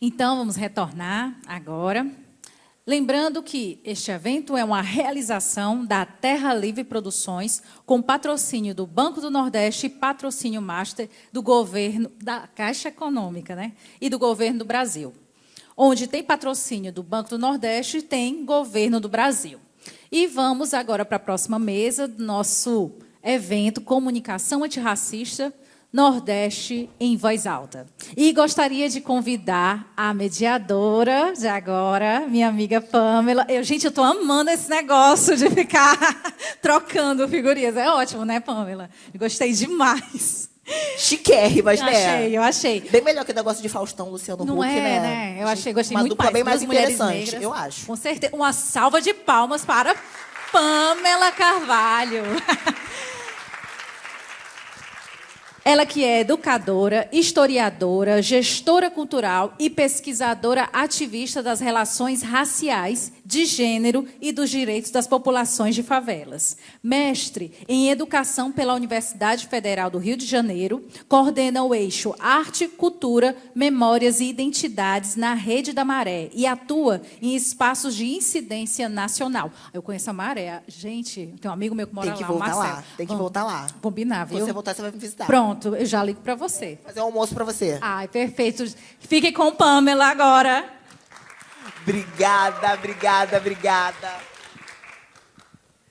Então, vamos retornar agora. Lembrando que este evento é uma realização da Terra Livre Produções, com patrocínio do Banco do Nordeste e patrocínio master do governo, da Caixa Econômica, né? E do governo do Brasil. Onde tem patrocínio do Banco do Nordeste, tem governo do Brasil. E vamos agora para a próxima mesa do nosso evento Comunicação Antirracista Nordeste em Voz Alta. E gostaria de convidar a mediadora de agora, minha amiga Pamela. Gente, eu estou amando esse negócio de ficar trocando figurinhas. É ótimo, né, Pamela? Gostei demais. Chiquérrimas, né? Eu achei. Bem melhor que o negócio de Faustão, Luciano Huck, Não é, né? Eu achei, gostei uma muito dupla mais. bem mais Duas mulheres interessante, negras, eu acho. Com certeza. Uma salva de palmas para Pamela Carvalho. Ela que é educadora, historiadora, gestora cultural e pesquisadora ativista das relações raciais, de gênero e dos direitos das populações de favelas. Mestre em Educação pela Universidade Federal do Rio de Janeiro, coordena o eixo Arte, Cultura, Memórias e Identidades na Rede da Maré e atua em espaços de incidência nacional. Eu conheço a Maré. Gente, tem um amigo meu que mora lá, Tem que voltar Marcelo. lá, tem que voltar lá. Combinar, viu? Você voltar, você vai me visitar. Pronto, eu já ligo para você. Fazer um almoço para você. Ai, perfeito. Fique com Pamela agora. Obrigada, obrigada, obrigada.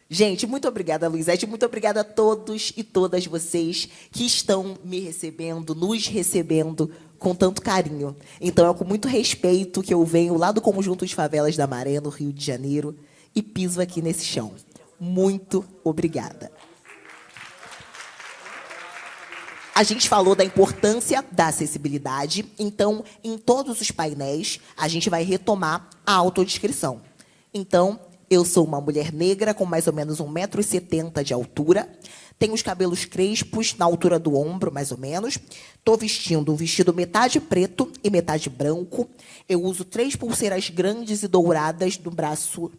Gente, muito obrigada, Luizete. Muito obrigada a todos e todas vocês que estão me recebendo, nos recebendo com tanto carinho. Então, é com muito respeito que eu venho lá do Conjunto de Favelas da Maré, no Rio de Janeiro, e piso aqui nesse chão. Muito obrigada. A gente falou da importância da acessibilidade, então, em todos os painéis, a gente vai retomar a autodescrição. Então, eu sou uma mulher negra com mais ou menos 1,70 m de altura, tenho os cabelos crespos na altura do ombro, mais ou menos, estou vestindo um vestido metade preto e metade branco, eu uso 3 pulseiras grandes e douradas no braço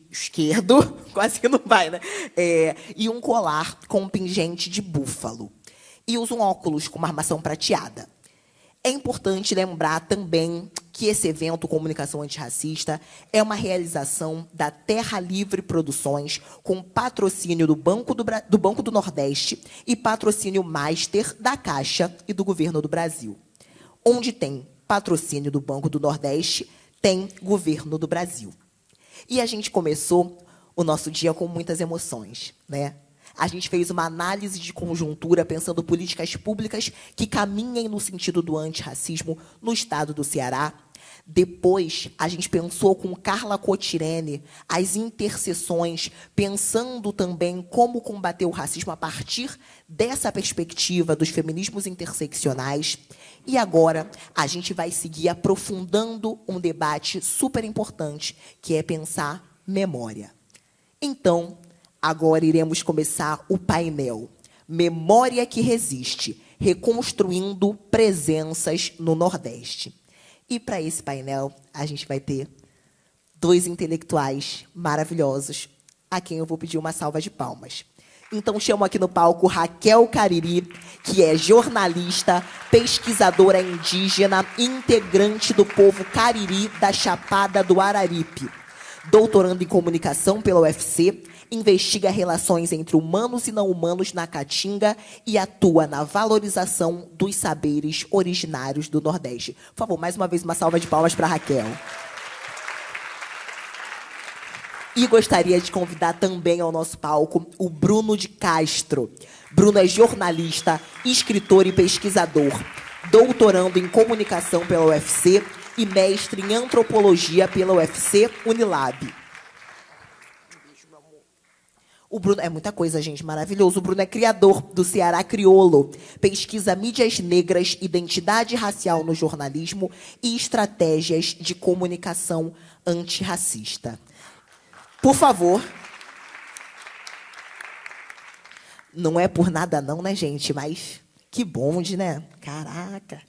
esquerdo, quase que não vai, né? E um colar com um pingente de búfalo. E usa um óculos com uma armação prateada. É importante lembrar também que esse evento Comunicação Antirracista é uma realização da Terra Livre Produções, com patrocínio do Banco do Nordeste e patrocínio master da Caixa e do Governo do Brasil. Onde tem patrocínio do Banco do Nordeste, tem Governo do Brasil. E a gente começou o nosso dia com muitas emoções, né? A gente fez uma análise de conjuntura pensando políticas públicas que caminhem no sentido do antirracismo no estado do Ceará. Depois, a gente pensou com Carla Cotirene as interseções, pensando também como combater o racismo a partir dessa perspectiva dos feminismos interseccionais. E agora, a gente vai seguir aprofundando um debate super importante, que é pensar memória. Então, agora iremos começar o painel Memória que Resiste, reconstruindo presenças no Nordeste. E para esse painel, a gente vai ter 2 intelectuais maravilhosos, a quem eu vou pedir uma salva de palmas. Então, chamo aqui no palco Raquel Cariri, que é jornalista, pesquisadora indígena, integrante do povo Cariri da Chapada do Araripe. Doutorando em comunicação pela UFC, investiga relações entre humanos e não humanos na Caatinga e atua na valorização dos saberes originários do Nordeste. Por favor, mais uma vez, uma salva de palmas para Raquel. E gostaria de convidar também ao nosso palco o Bruno de Castro. Bruno é jornalista, escritor e pesquisador, doutorando em comunicação pela UFC e mestre em antropologia pela UFC Unilab. O Bruno é muita coisa, gente, maravilhoso. O Bruno é criador do Ceará Criolo, pesquisa mídias negras, identidade racial no jornalismo e estratégias de comunicação antirracista. Por favor. Não é por nada não, né, gente? Mas que bonde, né? Caraca.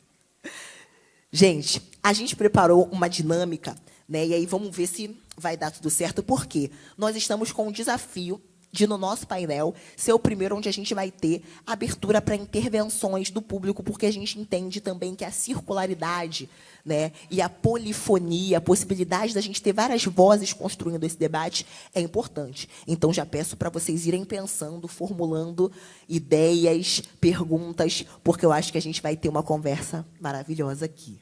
Gente, a gente preparou uma dinâmica, né? E aí vamos ver se vai dar tudo certo, porque nós estamos com um desafio de, no nosso painel, ser o primeiro onde a gente vai ter abertura para intervenções do público, porque a gente entende também que a circularidade, né, e a polifonia, a possibilidade da gente ter várias vozes construindo esse debate é importante. Então, já peço para vocês irem pensando, formulando ideias, perguntas, porque eu acho que a gente vai ter uma conversa maravilhosa aqui.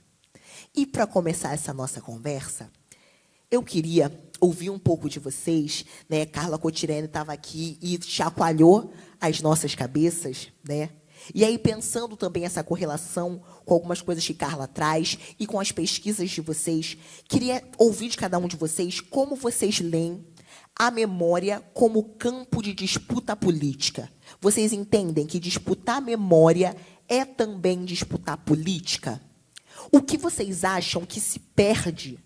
E, para começar essa nossa conversa, eu queria ouvir um pouco de vocês, né? Carla Cotirene estava aqui e chacoalhou as nossas cabeças, né? E aí, pensando também essa correlação com algumas coisas que Carla traz e com as pesquisas de vocês, queria ouvir de cada um de vocês como vocês leem a memória como campo de disputa política. Vocês entendem que disputar memória é também disputar política? O que vocês acham que se perde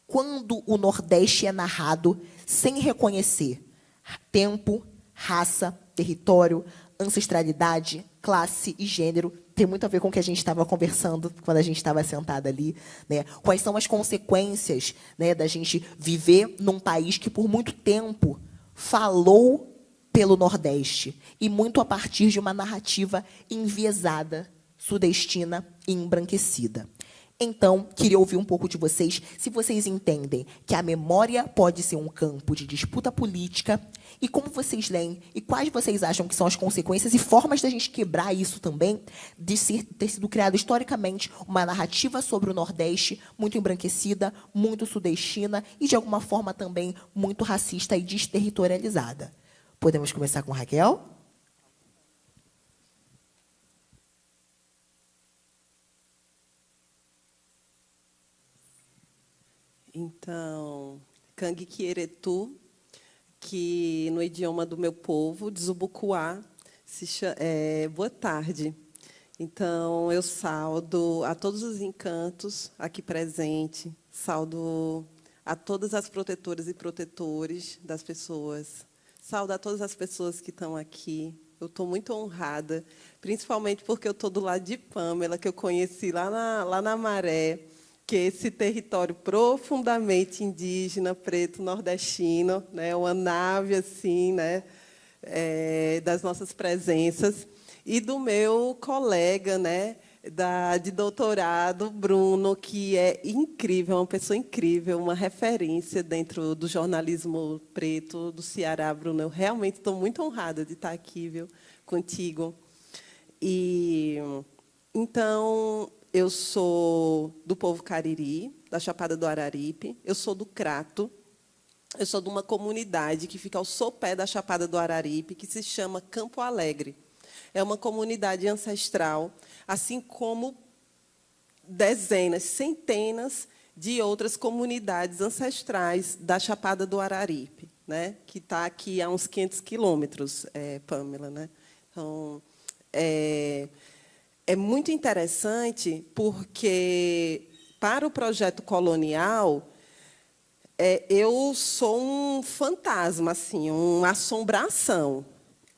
quando o Nordeste é narrado sem reconhecer tempo, raça, território, ancestralidade, classe e gênero? Tem muito a ver com o que a gente estava conversando quando a gente estava sentada ali, né? Quais são as consequências, né, da gente viver num país que, por muito tempo, falou pelo Nordeste, e muito a partir de uma narrativa enviesada, sudestina e embranquecida. Então, queria ouvir um pouco de vocês, se vocês entendem que a memória pode ser um campo de disputa política, e como vocês leem, e quais vocês acham que são as consequências e formas da gente quebrar isso também, de ter sido criada historicamente uma narrativa sobre o Nordeste muito embranquecida, muito sudestina e, de alguma forma, também muito racista e desterritorializada. Podemos começar com Raquel? Então, Cangue-Quieretu, que no idioma do meu povo, Dzubucuá, boa tarde. Então, eu saudo a todos os encantos aqui presentes, saudo a todas as protetoras e protetores das pessoas, saudo a todas as pessoas que estão aqui. Eu estou muito honrada, principalmente porque eu estou do lado de Pamela, que eu conheci lá na Maré, que é esse território profundamente indígena, preto, nordestino, né, uma nave assim, né, das nossas presenças, e do meu colega, né, de doutorado, Bruno, que é incrível, uma pessoa incrível, uma referência dentro do jornalismo preto do Ceará. Bruno, eu realmente estou muito honrada de estar aqui, viu, contigo. E então, eu sou do povo Cariri, da Chapada do Araripe. Eu sou do Crato. Eu sou de uma comunidade que fica ao sopé da Chapada do Araripe, que se chama Campo Alegre. É uma comunidade ancestral, assim como dezenas, centenas de outras comunidades ancestrais da Chapada do Araripe, né? Que está aqui a uns 500 quilômetros, Pamela, né? Então, é muito interessante porque, para o projeto colonial, eu sou um fantasma, assim, uma assombração,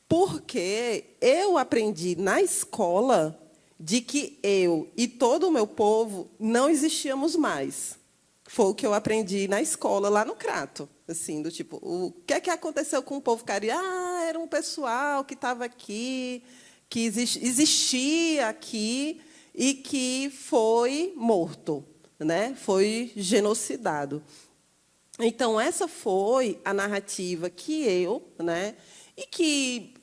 porque eu aprendi na escola de que eu e todo o meu povo não existíamos mais. Foi o que eu aprendi na escola, lá no Crato. Assim, do tipo, o que é que aconteceu com o povo cariri? Ah, era um pessoal que estava aqui, que existia aqui e que foi morto, né? Foi genocidado. Então, essa foi a narrativa que eu, né, e que,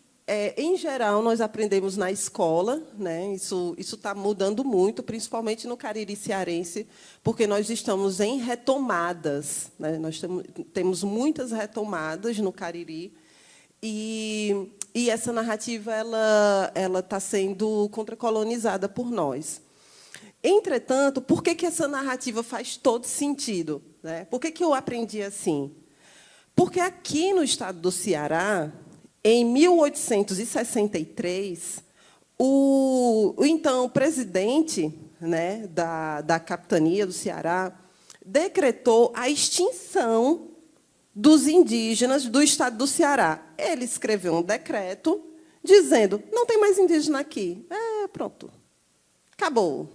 em geral, nós aprendemos na escola, né? Isso está mudando muito, principalmente no Cariri cearense, porque nós estamos em retomadas, né? Nós temos muitas retomadas no Cariri, e essa narrativa ela está sendo contracolonizada por nós. Entretanto, por que essa narrativa faz todo sentido, né? Por que eu aprendi assim? Porque aqui no estado do Ceará, em 1863, o então presidente, né, da capitania do Ceará decretou a extinção dos indígenas do estado do Ceará. Ele escreveu um decreto dizendo: não tem mais indígena aqui. Pronto. Acabou.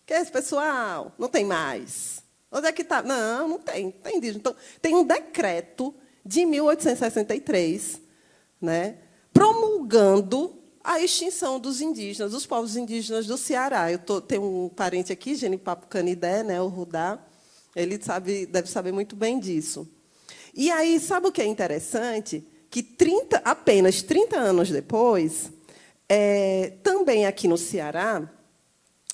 Que é esse pessoal? Não tem mais. Onde é que está? Não tem. Tem indígena. Então, tem um decreto de 1863, né, promulgando a extinção dos indígenas, dos povos indígenas do Ceará. Tenho um parente aqui, Genipapo Canidé, né, o Rudá, ele deve saber muito bem disso. E aí, sabe o que é interessante? Que apenas 30 anos depois, também aqui no Ceará,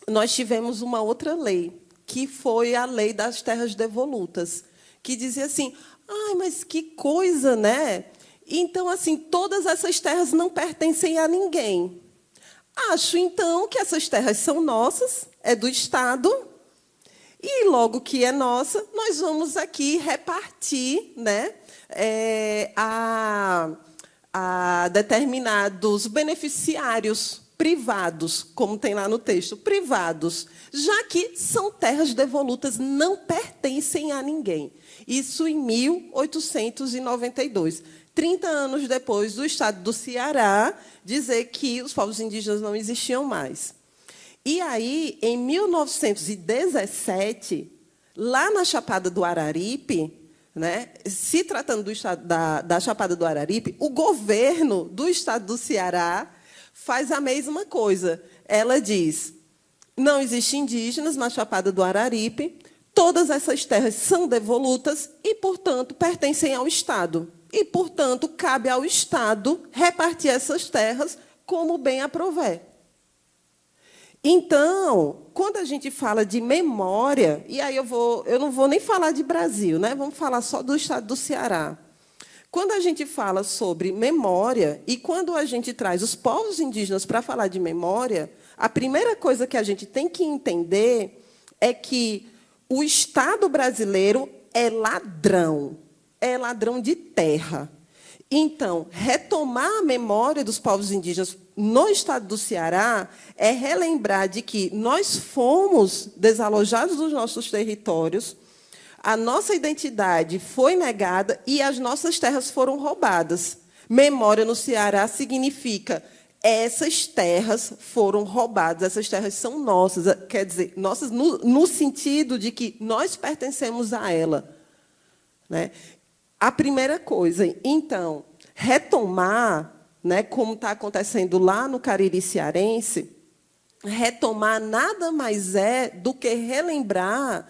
nós tivemos uma outra lei, que foi a Lei das Terras Devolutas, que dizia assim: ai, mas que coisa, né? Então, assim, todas essas terras não pertencem a ninguém. Acho, então, que essas terras são nossas, é do Estado, e, logo que é nossa, nós vamos aqui repartir, né, a determinados beneficiários privados, como tem lá no texto, privados, já que são terras devolutas, não pertencem a ninguém. Isso em 1892. 30 anos depois do Estado do Ceará dizer que os povos indígenas não existiam mais. E aí, em 1917, lá na Chapada do Araripe, né, se tratando do estado da Chapada do Araripe, o governo do Estado do Ceará faz a mesma coisa. Ela diz: não existem indígenas na Chapada do Araripe, todas essas terras são devolutas e, portanto, pertencem ao Estado. E, portanto, cabe ao Estado repartir essas terras como bem aprouver. Então, quando a gente fala de memória, e aí eu não vou nem falar de Brasil, né? Vamos falar só do Estado do Ceará. Quando a gente fala sobre memória, e quando a gente traz os povos indígenas para falar de memória, a primeira coisa que a gente tem que entender é que o Estado brasileiro é ladrão de terra. Então, retomar a memória dos povos indígenas no Estado do Ceará é relembrar de que nós fomos desalojados dos nossos territórios, a nossa identidade foi negada e as nossas terras foram roubadas. Memória no Ceará significa: essas terras foram roubadas, essas terras são nossas, quer dizer, nossas no sentido de que nós pertencemos a ela, né? A primeira coisa, então, retomar, né, como está acontecendo lá no Cariri cearense, retomar nada mais é do que relembrar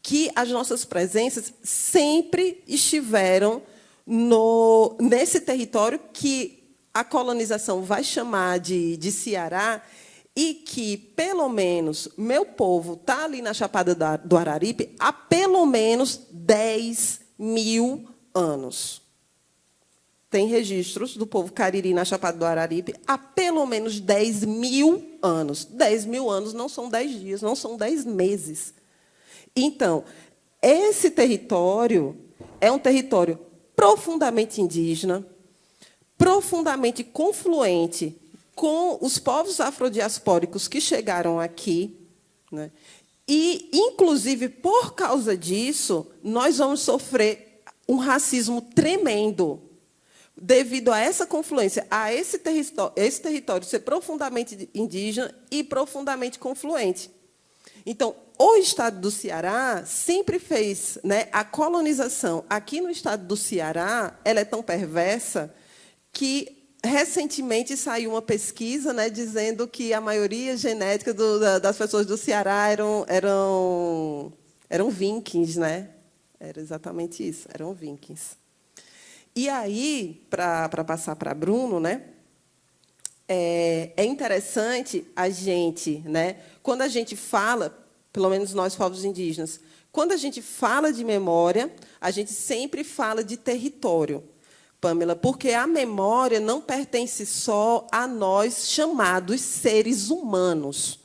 que as nossas presenças sempre estiveram nesse território que a colonização vai chamar de Ceará, e que, pelo menos, meu povo está ali na Chapada do Araripe há pelo menos 10.000 anos. Tem registros do povo cariri na Chapada do Araripe há pelo menos 10.000 anos. 10.000 anos não são 10 dias, não são 10 meses. Então, esse território é um território profundamente indígena, profundamente confluente com os povos afrodiaspóricos que chegaram aqui, né? E, inclusive, por causa disso, nós vamos sofrer um racismo tremendo devido a essa confluência, a esse território ser profundamente indígena e profundamente confluente. Então, o Estado do Ceará sempre fez, né, a colonização aqui no Estado do Ceará, ela é tão perversa que recentemente saiu uma pesquisa, né, dizendo que a maioria genética das pessoas do Ceará eram vikings, né? Era exatamente isso, eram vikings. E aí, para passar para Bruno, né, é interessante a gente, né, quando a gente fala, pelo menos nós, povos indígenas, quando a gente fala de memória, a gente sempre fala de território, Pamela, porque a memória não pertence só a nós, chamados seres humanos.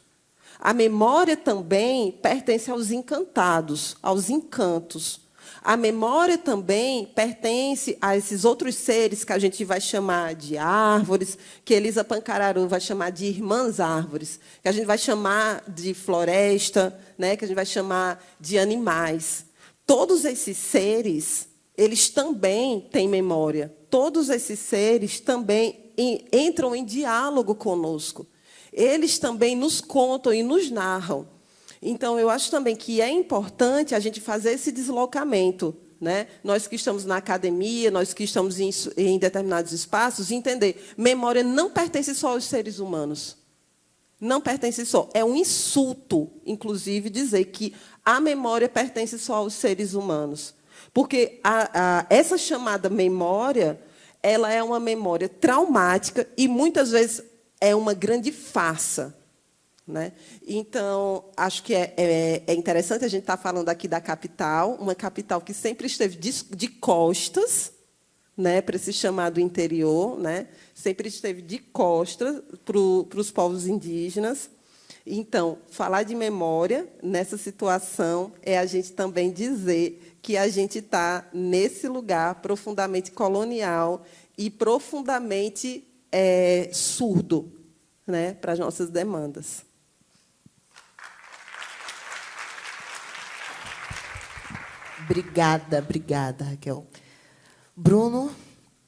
A memória também pertence aos encantados, aos encantos. A memória também pertence a esses outros seres que a gente vai chamar de árvores, que Elisa Pancararu vai chamar de irmãs árvores, que a gente vai chamar de floresta, né, que a gente vai chamar de animais. Todos esses seres, eles também têm memória. Todos esses seres também entram em diálogo conosco. Eles também nos contam e nos narram. Então, eu acho também que é importante a gente fazer esse deslocamento, né? Nós que estamos na academia, nós que estamos em determinados espaços, entender, memória não pertence só aos seres humanos. Não pertence só. É um insulto, inclusive, dizer que a memória pertence só aos seres humanos. Porque essa chamada memória, ela é uma memória traumática e, muitas vezes, é uma grande farsa. Né? Então, acho que é interessante a gente estar falando aqui da capital, uma capital que sempre esteve de costas, né, para esse chamado interior, né, sempre esteve de costas para os povos indígenas. Então, falar de memória nessa situação é a gente também dizer que a gente está nesse lugar profundamente colonial e profundamente surdo, né, para as nossas demandas. Obrigada, Raquel. Bruno,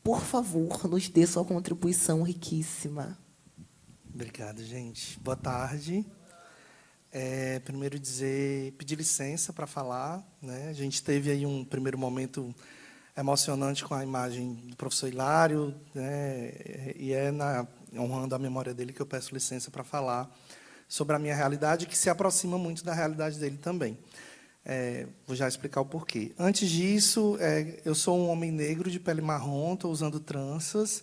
por favor, nos dê sua contribuição riquíssima. Obrigado, gente. Boa tarde. Primeiro pedir licença para falar, né? A gente teve aí um primeiro momento emocionante com a imagem do professor Hilário, né? E honrando a memória dele que eu peço licença para falar sobre a minha realidade, que se aproxima muito da realidade dele também. Vou já explicar o porquê. Antes disso, eu sou um homem negro de pele marrom, estou usando tranças,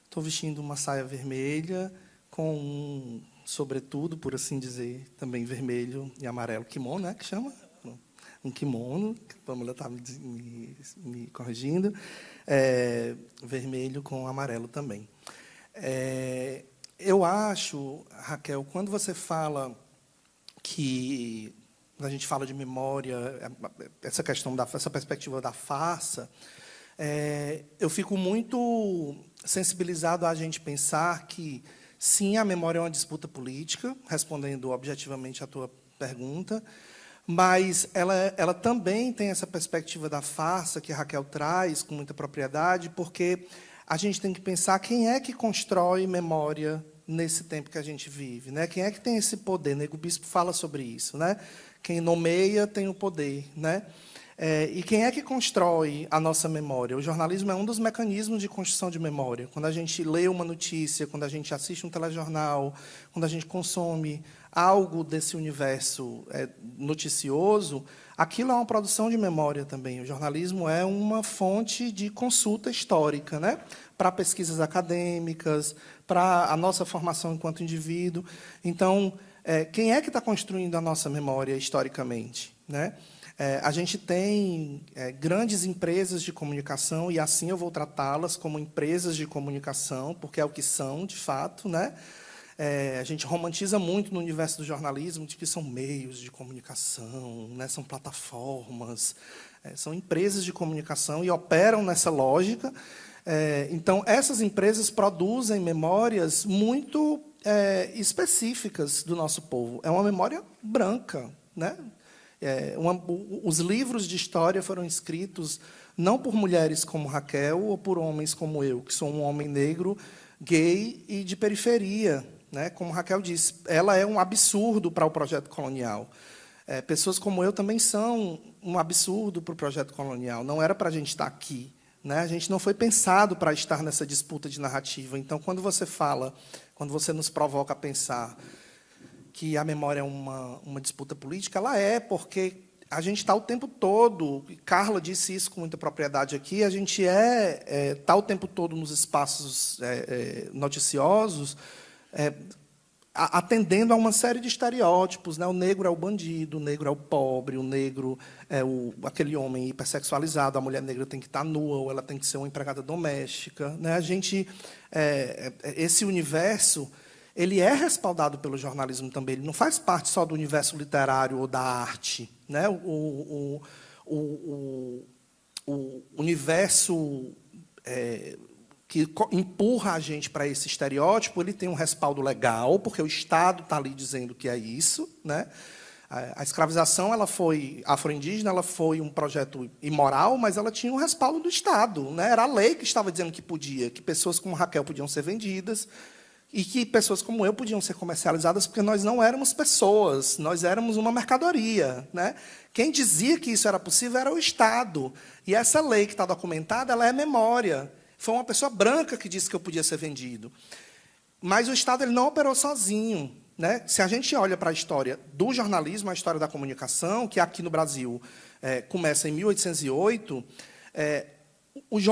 estou vestindo uma saia vermelha, com um sobretudo, por assim dizer, também vermelho e amarelo, kimono, né, que chama? Um kimono, que a Pamela está me corrigindo, vermelho com amarelo também. Eu acho, Raquel, quando você fala que... Quando a gente fala de memória, essa questão essa perspectiva da farsa, eu fico muito sensibilizado a gente pensar que, sim, a memória é uma disputa política, respondendo objetivamente à tua pergunta, mas ela também tem essa perspectiva da farsa que a Raquel traz com muita propriedade, porque a gente tem que pensar quem é que constrói memória nesse tempo que a gente vive, né? Quem é que tem esse poder? Nego Bispo fala sobre isso, né? Quem nomeia tem o poder, né? E quem é que constrói a nossa memória? O jornalismo é um dos mecanismos de construção de memória. Quando a gente lê uma notícia, quando a gente assiste um telejornal, quando a gente consome algo desse universo noticioso, aquilo é uma produção de memória também. O jornalismo é uma fonte de consulta histórica, né? Para pesquisas acadêmicas, para a nossa formação enquanto indivíduo. Então, quem é que está construindo a nossa memória historicamente, né? A gente tem grandes empresas de comunicação, e assim eu vou tratá-las como empresas de comunicação, porque é o que são, de fato, né? A gente romantiza muito no universo do jornalismo de que são meios de comunicação, né? São plataformas, são empresas de comunicação e operam nessa lógica. Então, essas empresas produzem memórias muito específicas do nosso povo. É uma memória branca, né? Os livros de história foram escritos não por mulheres como Raquel ou por homens como eu, que sou um homem negro, gay e de periferia, né? Como Raquel disse, ela é um absurdo para o projeto colonial. Pessoas como eu também são um absurdo para o projeto colonial. Não era para a gente estar aqui, né? A gente não foi pensado para estar nessa disputa de narrativa. Então, quando você nos provoca a pensar que a memória é uma disputa política, ela porque a gente está o tempo todo, e Carla disse isso com muita propriedade aqui, a gente está o tempo todo nos espaços noticiosos, atendendo a uma série de estereótipos, né? O negro é o bandido, o negro é o pobre, o negro é aquele homem hipersexualizado, a mulher negra tem que estar nua, ou ela tem que ser uma empregada doméstica, né? Esse universo ele é respaldado pelo jornalismo também, ele não faz parte só do universo literário ou da arte, né? O universo que empurra a gente para esse estereótipo, ele tem um respaldo legal, porque o Estado está ali dizendo que é isso, né? A escravização afro-indígena, ela foi um projeto imoral, mas ela tinha um respaldo do Estado, né? Era a lei que estava dizendo que podia, que pessoas como Raquel podiam ser vendidas, e que pessoas como eu podiam ser comercializadas porque nós não éramos pessoas, nós éramos uma mercadoria, né? Quem dizia que isso era possível era o Estado. E essa lei que está documentada, ela é memória. Foi uma pessoa branca que disse que eu podia ser vendido. Mas o Estado ele não operou sozinho, né? Se a gente olha para a história do jornalismo, a história da comunicação, que aqui no Brasil começa em 1808,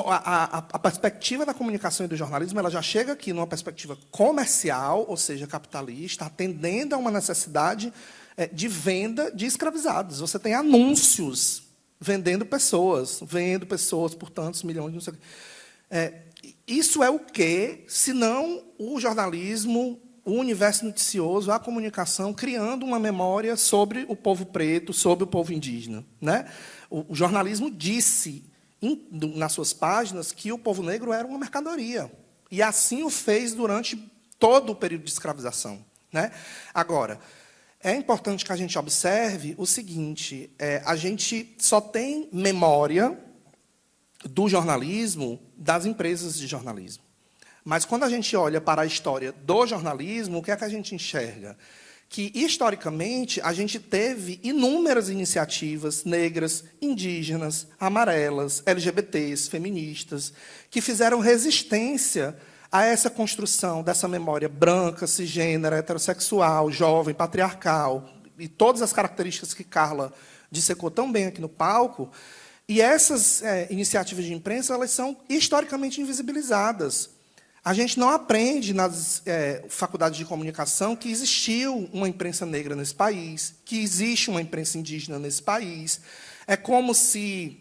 a perspectiva da comunicação e do jornalismo ela já chega aqui numa perspectiva comercial, ou seja, capitalista, atendendo a uma necessidade de venda de escravizados. Você tem anúncios vendo pessoas por tantos milhões, não sei o quê. Isso é o quê? Senão o jornalismo, o universo noticioso, a comunicação, criando uma memória sobre o povo preto, sobre o povo indígena, né? O jornalismo disse nas suas páginas que o povo negro era uma mercadoria. E assim o fez durante todo o período de escravização, né? Agora, é importante que a gente observe o seguinte, a gente só tem memória do jornalismo das empresas de jornalismo. Mas, quando a gente olha para a história do jornalismo, o que é que a gente enxerga? Que, historicamente, a gente teve inúmeras iniciativas negras, indígenas, amarelas, LGBTs, feministas, que fizeram resistência a essa construção dessa memória branca, cisgênera, heterossexual, jovem, patriarcal, e todas as características que Carla dissecou tão bem aqui no palco. E essas iniciativas de imprensa elas são historicamente invisibilizadas. A gente não aprende nas faculdades de comunicação que existiu uma imprensa negra nesse país, que existe uma imprensa indígena nesse país. É como se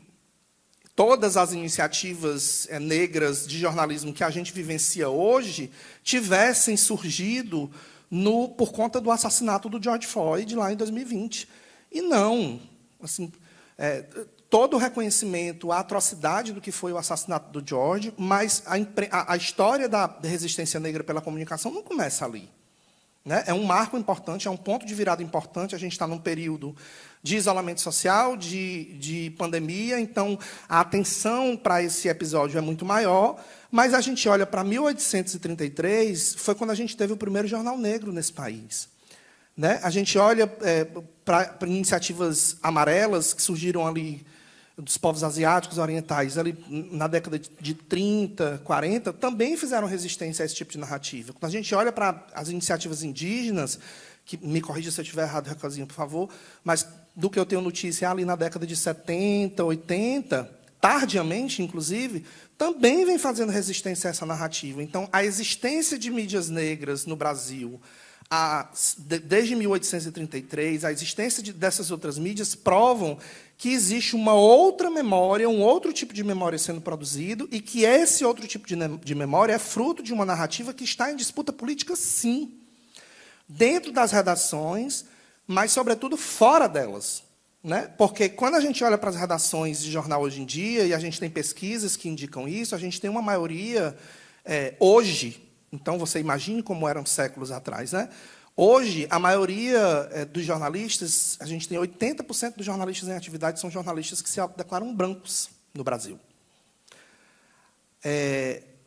todas as iniciativas negras de jornalismo que a gente vivencia hoje tivessem surgido por conta do assassinato do George Floyd, lá em 2020. E não. Assim, todo o reconhecimento, a atrocidade do que foi o assassinato do George, mas a história da resistência negra pela comunicação não começa ali, né? É um marco importante, é um ponto de virada importante. A gente está num período de isolamento social, de pandemia, então a atenção para esse episódio é muito maior, mas a gente olha para 1833, foi quando a gente teve o primeiro jornal negro nesse país, né? A gente olha para iniciativas amarelas que surgiram ali dos povos asiáticos orientais, ali na década de 30, 40, também fizeram resistência a esse tipo de narrativa. Quando a gente olha para as iniciativas indígenas, que me corrija se eu estiver errado, Raquelzinha, por favor, mas do que eu tenho notícia, ali na década de 70, 80, tardiamente, inclusive, também vem fazendo resistência a essa narrativa. Então, a existência de mídias negras no Brasil, desde 1833, a existência dessas outras mídias provam que existe uma outra memória, um outro tipo de memória sendo produzido, e que esse outro tipo de memória é fruto de uma narrativa que está em disputa política, sim, dentro das redações, mas, sobretudo, fora delas, né? Porque, quando a gente olha para as redações de jornal hoje em dia, e a gente tem pesquisas que indicam isso, a gente tem uma maioria, hoje, então, você imagine como eram séculos atrás, né? Hoje, a maioria dos jornalistas, a gente tem 80% dos jornalistas em atividade são jornalistas que se declaram brancos no Brasil.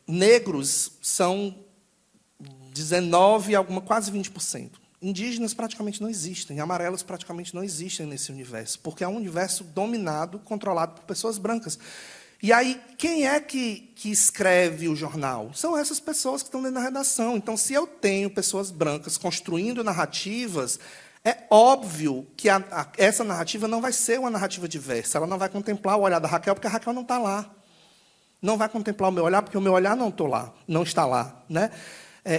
Negros são 19%, quase 20%. Indígenas praticamente não existem, amarelos praticamente não existem nesse universo, porque é um universo dominado, controlado por pessoas brancas. E aí, quem é que escreve o jornal? São essas pessoas que estão dentro da redação. Então, se eu tenho pessoas brancas construindo narrativas, é óbvio que essa narrativa não vai ser uma narrativa diversa. Ela não vai contemplar o olhar da Raquel, porque a Raquel não está lá. Não vai contemplar o meu olhar, porque o meu olhar não está lá, né?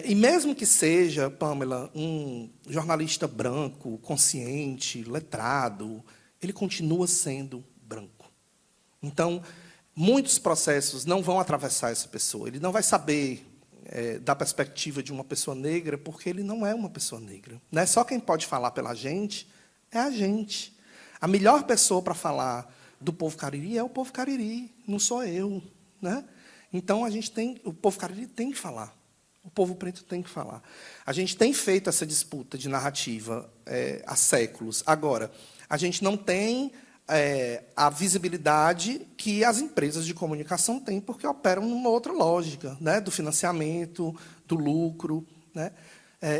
E mesmo que seja, Pamela, um jornalista branco, consciente, letrado, ele continua sendo branco. Então, muitos processos não vão atravessar essa pessoa. Ele não vai saber da perspectiva de uma pessoa negra, porque ele não é uma pessoa negra, né? Só quem pode falar pela gente é a gente. A melhor pessoa para falar do povo cariri é o povo cariri, não sou eu, né? Então, o povo cariri tem que falar. O povo preto tem que falar. A gente tem feito essa disputa de narrativa há séculos. Agora, a gente não tem a visibilidade que as empresas de comunicação têm, porque operam numa outra lógica, né? Do financiamento, do lucro, né?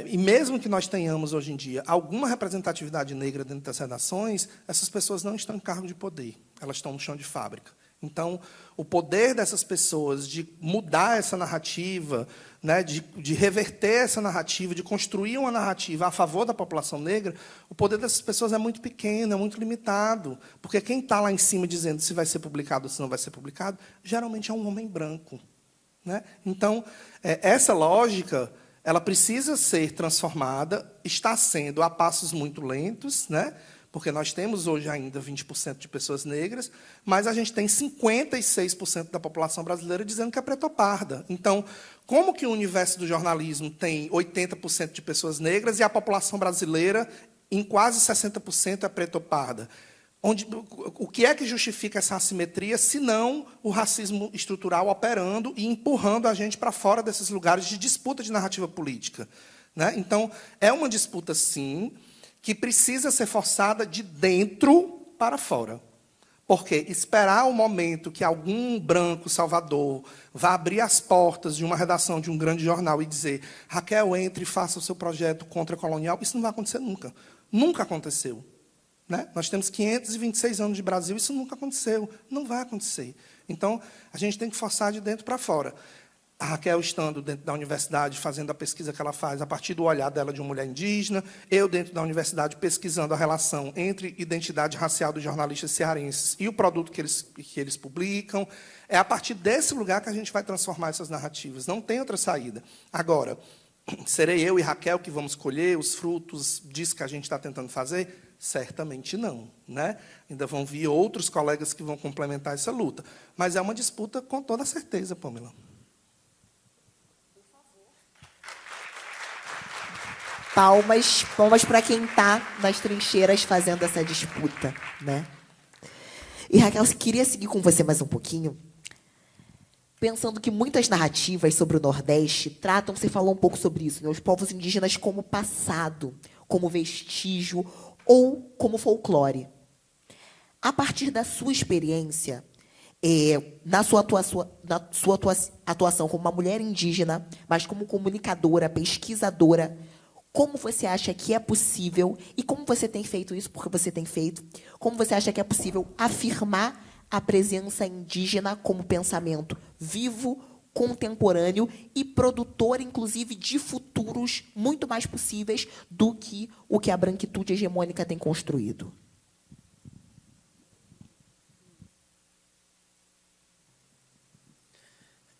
E mesmo que nós tenhamos, hoje em dia, alguma representatividade negra dentro das redações, essas pessoas não estão em cargo de poder, elas estão no chão de fábrica. Então, o poder dessas pessoas de mudar essa narrativa, né, de reverter essa narrativa, de construir uma narrativa a favor da população negra, o poder dessas pessoas é muito pequeno, é muito limitado. Porque quem está lá em cima dizendo se vai ser publicado ou se não vai ser publicado, geralmente é um homem branco, né? Então, essa lógica ela precisa ser transformada, está sendo a passos muito lentos, né? Porque nós temos hoje ainda 20% de pessoas negras, mas a gente tem 56% da população brasileira dizendo que é preto ou parda. Então, como que o universo do jornalismo tem 80% de pessoas negras e a população brasileira, em quase 60%, é preto ou parda? O que é que justifica essa assimetria, se não o racismo estrutural operando e empurrando a gente para fora desses lugares de disputa de narrativa política, né? Então, é uma disputa, sim, que precisa ser forçada de dentro para fora. Porque esperar o momento que algum branco salvador vá abrir as portas de uma redação de um grande jornal e dizer Raquel, entre e faça o seu projeto contra-colonial, isso não vai acontecer nunca. Nunca aconteceu. Né? Nós temos 526 anos de Brasil, isso nunca aconteceu, não vai acontecer. Então, a gente tem que forçar de dentro para fora. A Raquel estando dentro da universidade, fazendo a pesquisa que ela faz a partir do olhar dela de uma mulher indígena, eu dentro da universidade pesquisando a relação entre identidade racial dos jornalistas cearenses e o produto que eles publicam. É a partir desse lugar que a gente vai transformar essas narrativas, não tem outra saída. Agora, serei eu e Raquel que vamos colher os frutos disso que a gente está tentando fazer? Certamente não, né? Ainda vão vir outros colegas que vão complementar essa luta. Mas é uma disputa com toda certeza, Pamela. Palmas para quem está nas trincheiras fazendo essa disputa, né? E, Raquel, eu queria seguir com você mais um pouquinho, pensando que muitas narrativas sobre o Nordeste tratam, você falou um pouco sobre isso, né, os povos indígenas como passado, como vestígio ou como folclore. A partir da sua experiência, na sua atuação como uma mulher indígena, mas como comunicadora, pesquisadora, como você acha que é possível, e como você tem feito isso, porque você tem feito, como você acha que é possível afirmar a presença indígena como pensamento vivo, contemporâneo e produtor, inclusive, de futuros muito mais possíveis do que o que a branquitude hegemônica tem construído?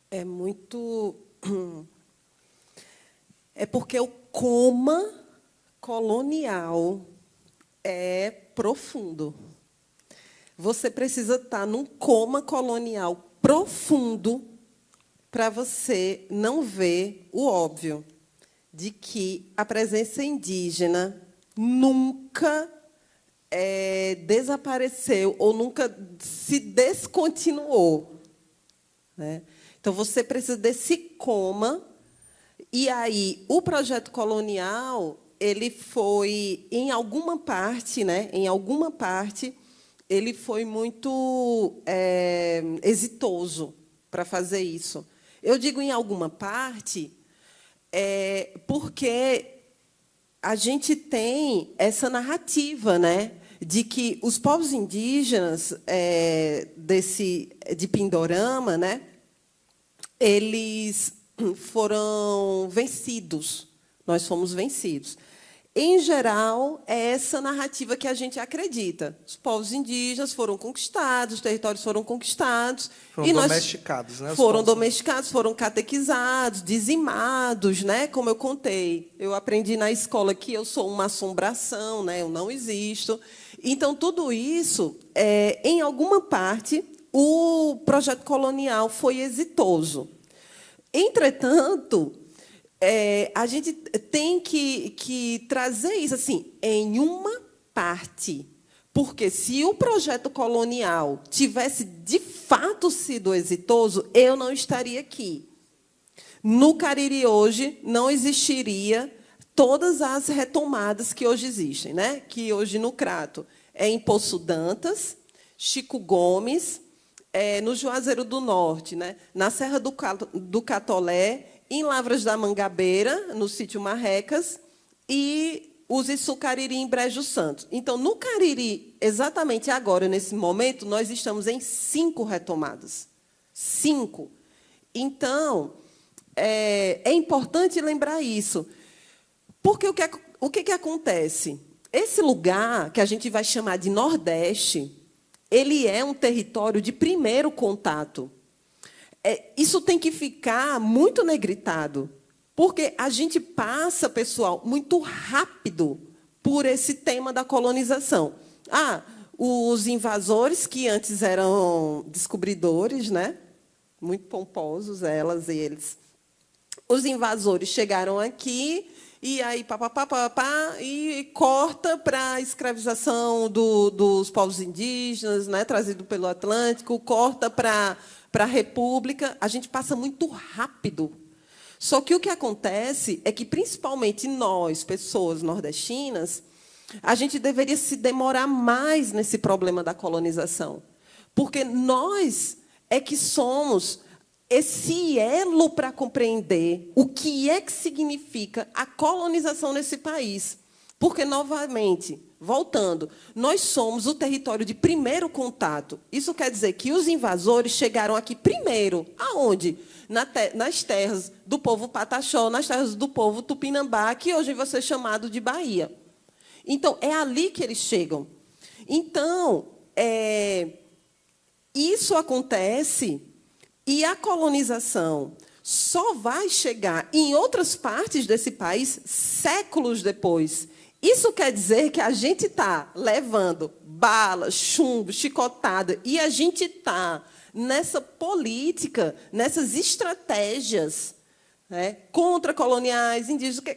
É muito... É porque o coma colonial é profundo. Você precisa estar num coma colonial profundo para você não ver o óbvio de que a presença indígena nunca desapareceu ou nunca se descontinuou, né? Então, você precisa desse coma. E aí, o projeto colonial, ele foi, em alguma parte, né? Em alguma parte, ele foi muito exitoso para fazer isso. Eu digo em alguma parte, porque a gente tem essa narrativa, né, de que os povos indígenas de Pindorama, né, eles foram vencidos. Nós fomos vencidos. Em geral, é essa narrativa que a gente acredita. Os povos indígenas foram conquistados, os territórios foram conquistados. Foram domesticados, né? Foram domesticados, foram catequizados, dizimados, né? Como eu contei. Eu aprendi na escola que eu sou uma assombração, né? Eu não existo. Então, tudo isso, em alguma parte, o projeto colonial foi exitoso. Entretanto, a gente tem que trazer isso assim, em uma parte. Porque, se o projeto colonial tivesse, de fato, sido exitoso, eu não estaria aqui. No Cariri, hoje, não existiria todas as retomadas que hoje existem, né? Que hoje, no Crato, em Poço Dantas, Chico Gomes, no Juazeiro do Norte, né? Na Serra do Catolé, em Lavras da Mangabeira, no sítio Marrecas, e os Sucariri em Brejo Santo. Então, no Cariri, exatamente agora, nesse momento, nós estamos em 5 retomadas. 5. Então, é importante lembrar isso. Porque o que acontece? Esse lugar, que a gente vai chamar de Nordeste, ele é um território de primeiro contato. Isso tem que ficar muito negritado, porque a gente passa, pessoal, muito rápido por esse tema da colonização. Os invasores, que antes eram descobridores, né? Muito pomposos, elas e eles. Os invasores chegaram aqui, e aí e corta para a escravização dos povos indígenas, né, trazido pelo Atlântico, corta para a República. A gente passa muito rápido. Só que o que acontece é que, principalmente nós, pessoas nordestinas, a gente deveria se demorar mais nesse problema da colonização. Porque nós é que somos esse elo para compreender o que é que significa a colonização nesse país. Porque, novamente, voltando, nós somos o território de primeiro contato. Isso quer dizer que os invasores chegaram aqui primeiro. Aonde? Nas terras do povo Pataxó, nas terras do povo Tupinambá, que hoje vai ser chamado de Bahia. Então, é ali que eles chegam. Então, isso acontece, e a colonização só vai chegar em outras partes desse país séculos depois. Isso quer dizer que a gente está levando bala, chumbo, chicotada, e a gente está nessa política, nessas estratégias, né, contra-coloniais, indígenas,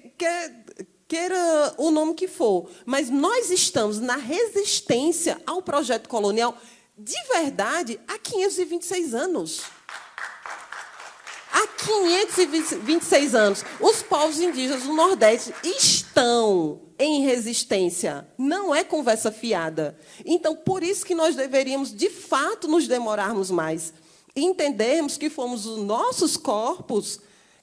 queira o nome que for, mas nós estamos na resistência ao projeto colonial de verdade há 526 anos. Há 526 anos, os povos indígenas do Nordeste estão em resistência. Não é conversa fiada. Então, por isso que nós deveríamos, de fato, nos demorarmos mais. E entendermos que fomos os nossos corpos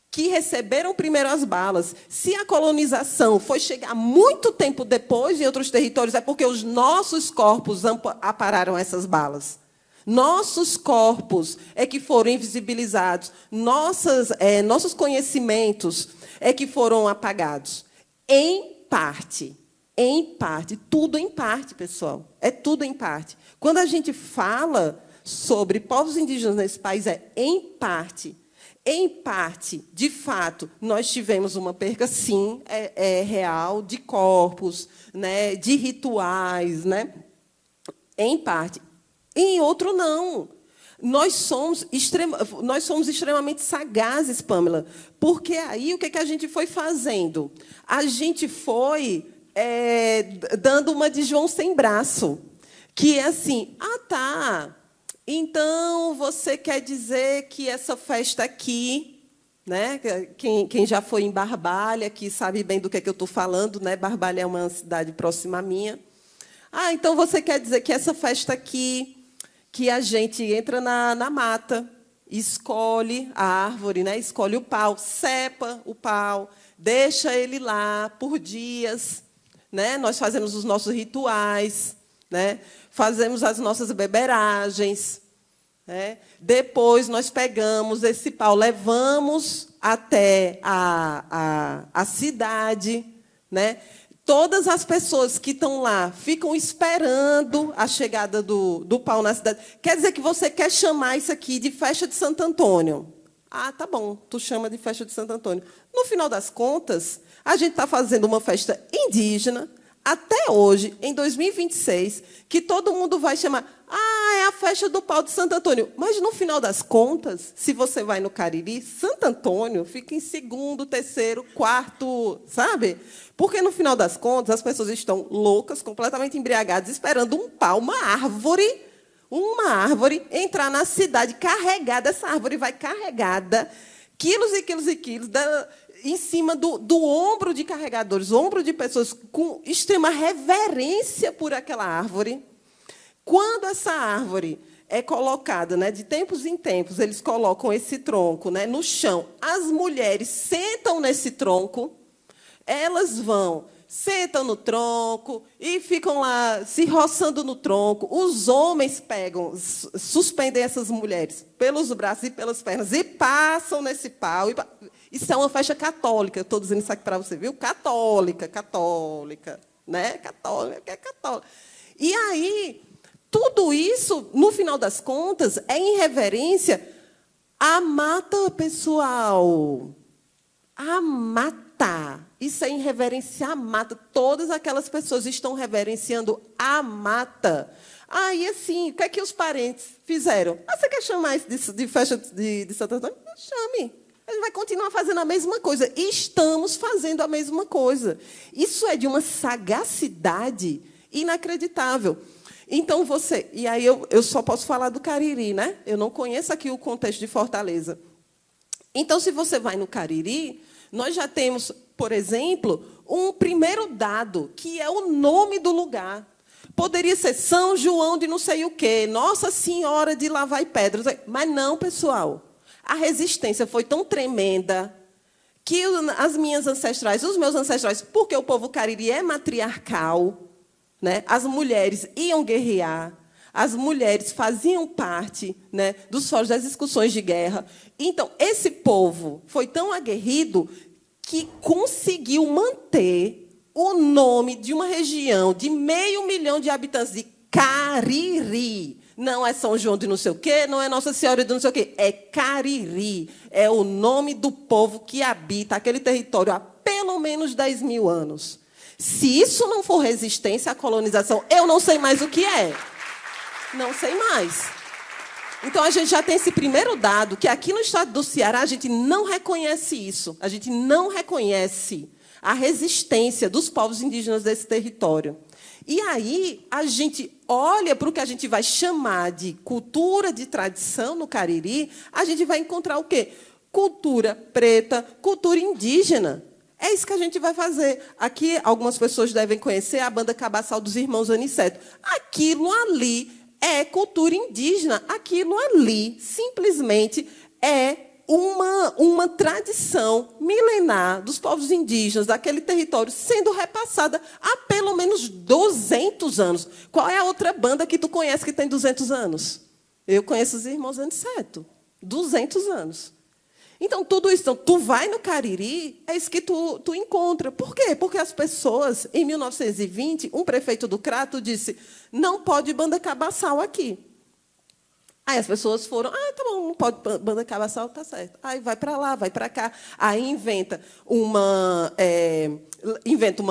que receberam primeiro as balas. Se a colonização foi chegar muito tempo depois em outros territórios, é porque os nossos corpos apararam essas balas. Nossos corpos é que foram invisibilizados, nossos conhecimentos é que foram apagados. Em parte, tudo em parte, pessoal. É tudo em parte. Quando a gente fala sobre povos indígenas nesse país, é em parte. Em parte, de fato, nós tivemos uma perca, sim, real, de corpos, né, de rituais, né? Em parte. Em outro, não. Nós somos extremamente sagazes, Pamela, porque aí o que a gente foi fazendo? A gente foi dando uma de João sem braço, que é assim, tá, então você quer dizer que essa festa aqui, né? Quem já foi em Barbalha, que sabe bem do que eu estou falando, né? Barbalha é uma cidade próxima à minha. Então você quer dizer que essa festa aqui, que a gente entra na mata, escolhe a árvore, né? Escolhe o pau, cepa o pau, deixa ele lá por dias, né? Nós fazemos os nossos rituais, né? Fazemos as nossas beberagens, né? Depois nós pegamos esse pau, levamos até a cidade, né? Todas as pessoas que estão lá ficam esperando a chegada do pau na cidade. Quer dizer que você quer chamar isso aqui de festa de Santo Antônio. Tá bom, tu chama de festa de Santo Antônio. No final das contas, a gente está fazendo uma festa indígena, até hoje, em 2026, que todo mundo vai chamar, é a festa do pau de Santo Antônio. Mas, no final das contas, se você vai no Cariri, Santo Antônio fica em segundo, terceiro, quarto, sabe? Porque, no final das contas, as pessoas estão loucas, completamente embriagadas, esperando um pau, uma árvore, entrar na cidade carregada. Essa árvore vai carregada, quilos e quilos e quilos, em cima do ombro de carregadores, ombro de pessoas com extrema reverência por aquela árvore. Quando essa árvore é colocada, né, de tempos em tempos, eles colocam esse tronco, né, no chão. As mulheres sentam nesse tronco, elas sentam no tronco e ficam lá se roçando no tronco. Os homens pegam, suspendem essas mulheres pelos braços e pelas pernas e passam nesse pau. Isso é uma festa católica. Estou dizendo isso aqui para você, viu? Católica, né? Católica, é católica. E aí, tudo isso, no final das contas, é em reverência à mata, pessoal. A mata. Isso é em reverência à mata. Todas aquelas pessoas estão reverenciando a mata. Aí, assim, o que é que os parentes fizeram? Você quer chamar isso de festa de Santo Antônio? Chame. A gente vai continuar fazendo a mesma coisa. E estamos fazendo a mesma coisa. Isso é de uma sagacidade inacreditável. Então, e aí eu só posso falar do Cariri, né? Eu não conheço aqui o contexto de Fortaleza. Então, se você vai no Cariri, nós já temos, por exemplo, um primeiro dado, que é o nome do lugar. Poderia ser São João de não sei o quê, Nossa Senhora de Lavai Pedras. Mas não, pessoal. A resistência foi tão tremenda que as minhas ancestrais, os meus ancestrais, porque o povo cariri é matriarcal, né? As mulheres iam guerrear, as mulheres faziam parte, né, dos fóruns das discussões de guerra. Então, esse povo foi tão aguerrido que conseguiu manter o nome de uma região de 500 mil de habitantes, de Cariri. Não é São João de não sei o quê, não é Nossa Senhora de não sei o quê, é Cariri. É o nome do povo que habita aquele território há pelo menos 10 mil anos. Se isso não for resistência à colonização, eu não sei mais o que é. Não sei mais. Então, a gente já tem esse primeiro dado, que aqui no estado do Ceará a gente não reconhece isso. A gente não reconhece a resistência dos povos indígenas desse território. E aí, a gente olha para o que a gente vai chamar de cultura de tradição no Cariri, a gente vai encontrar o quê? Cultura preta, cultura indígena. É isso que a gente vai fazer. Aqui, algumas pessoas devem conhecer a banda Cabaçal dos Irmãos Aniceto. Aquilo ali é cultura indígena. Aquilo ali, simplesmente, é uma tradição milenar dos povos indígenas daquele território sendo repassada há pelo menos 200 anos. Qual é a outra banda que tu conhece que tem 200 anos? Eu conheço os Irmãos Aniceto. 200 anos. Então, tudo isso. Então, tu vai no Cariri, é isso que tu encontra. Por quê? Porque as pessoas, em 1920, um prefeito do Crato disse, não pode banda cabaçal aqui. Aí as pessoas foram, tá bom, não pode banda cabaçal, tá certo. Aí vai para lá, vai para cá. Aí inventa uma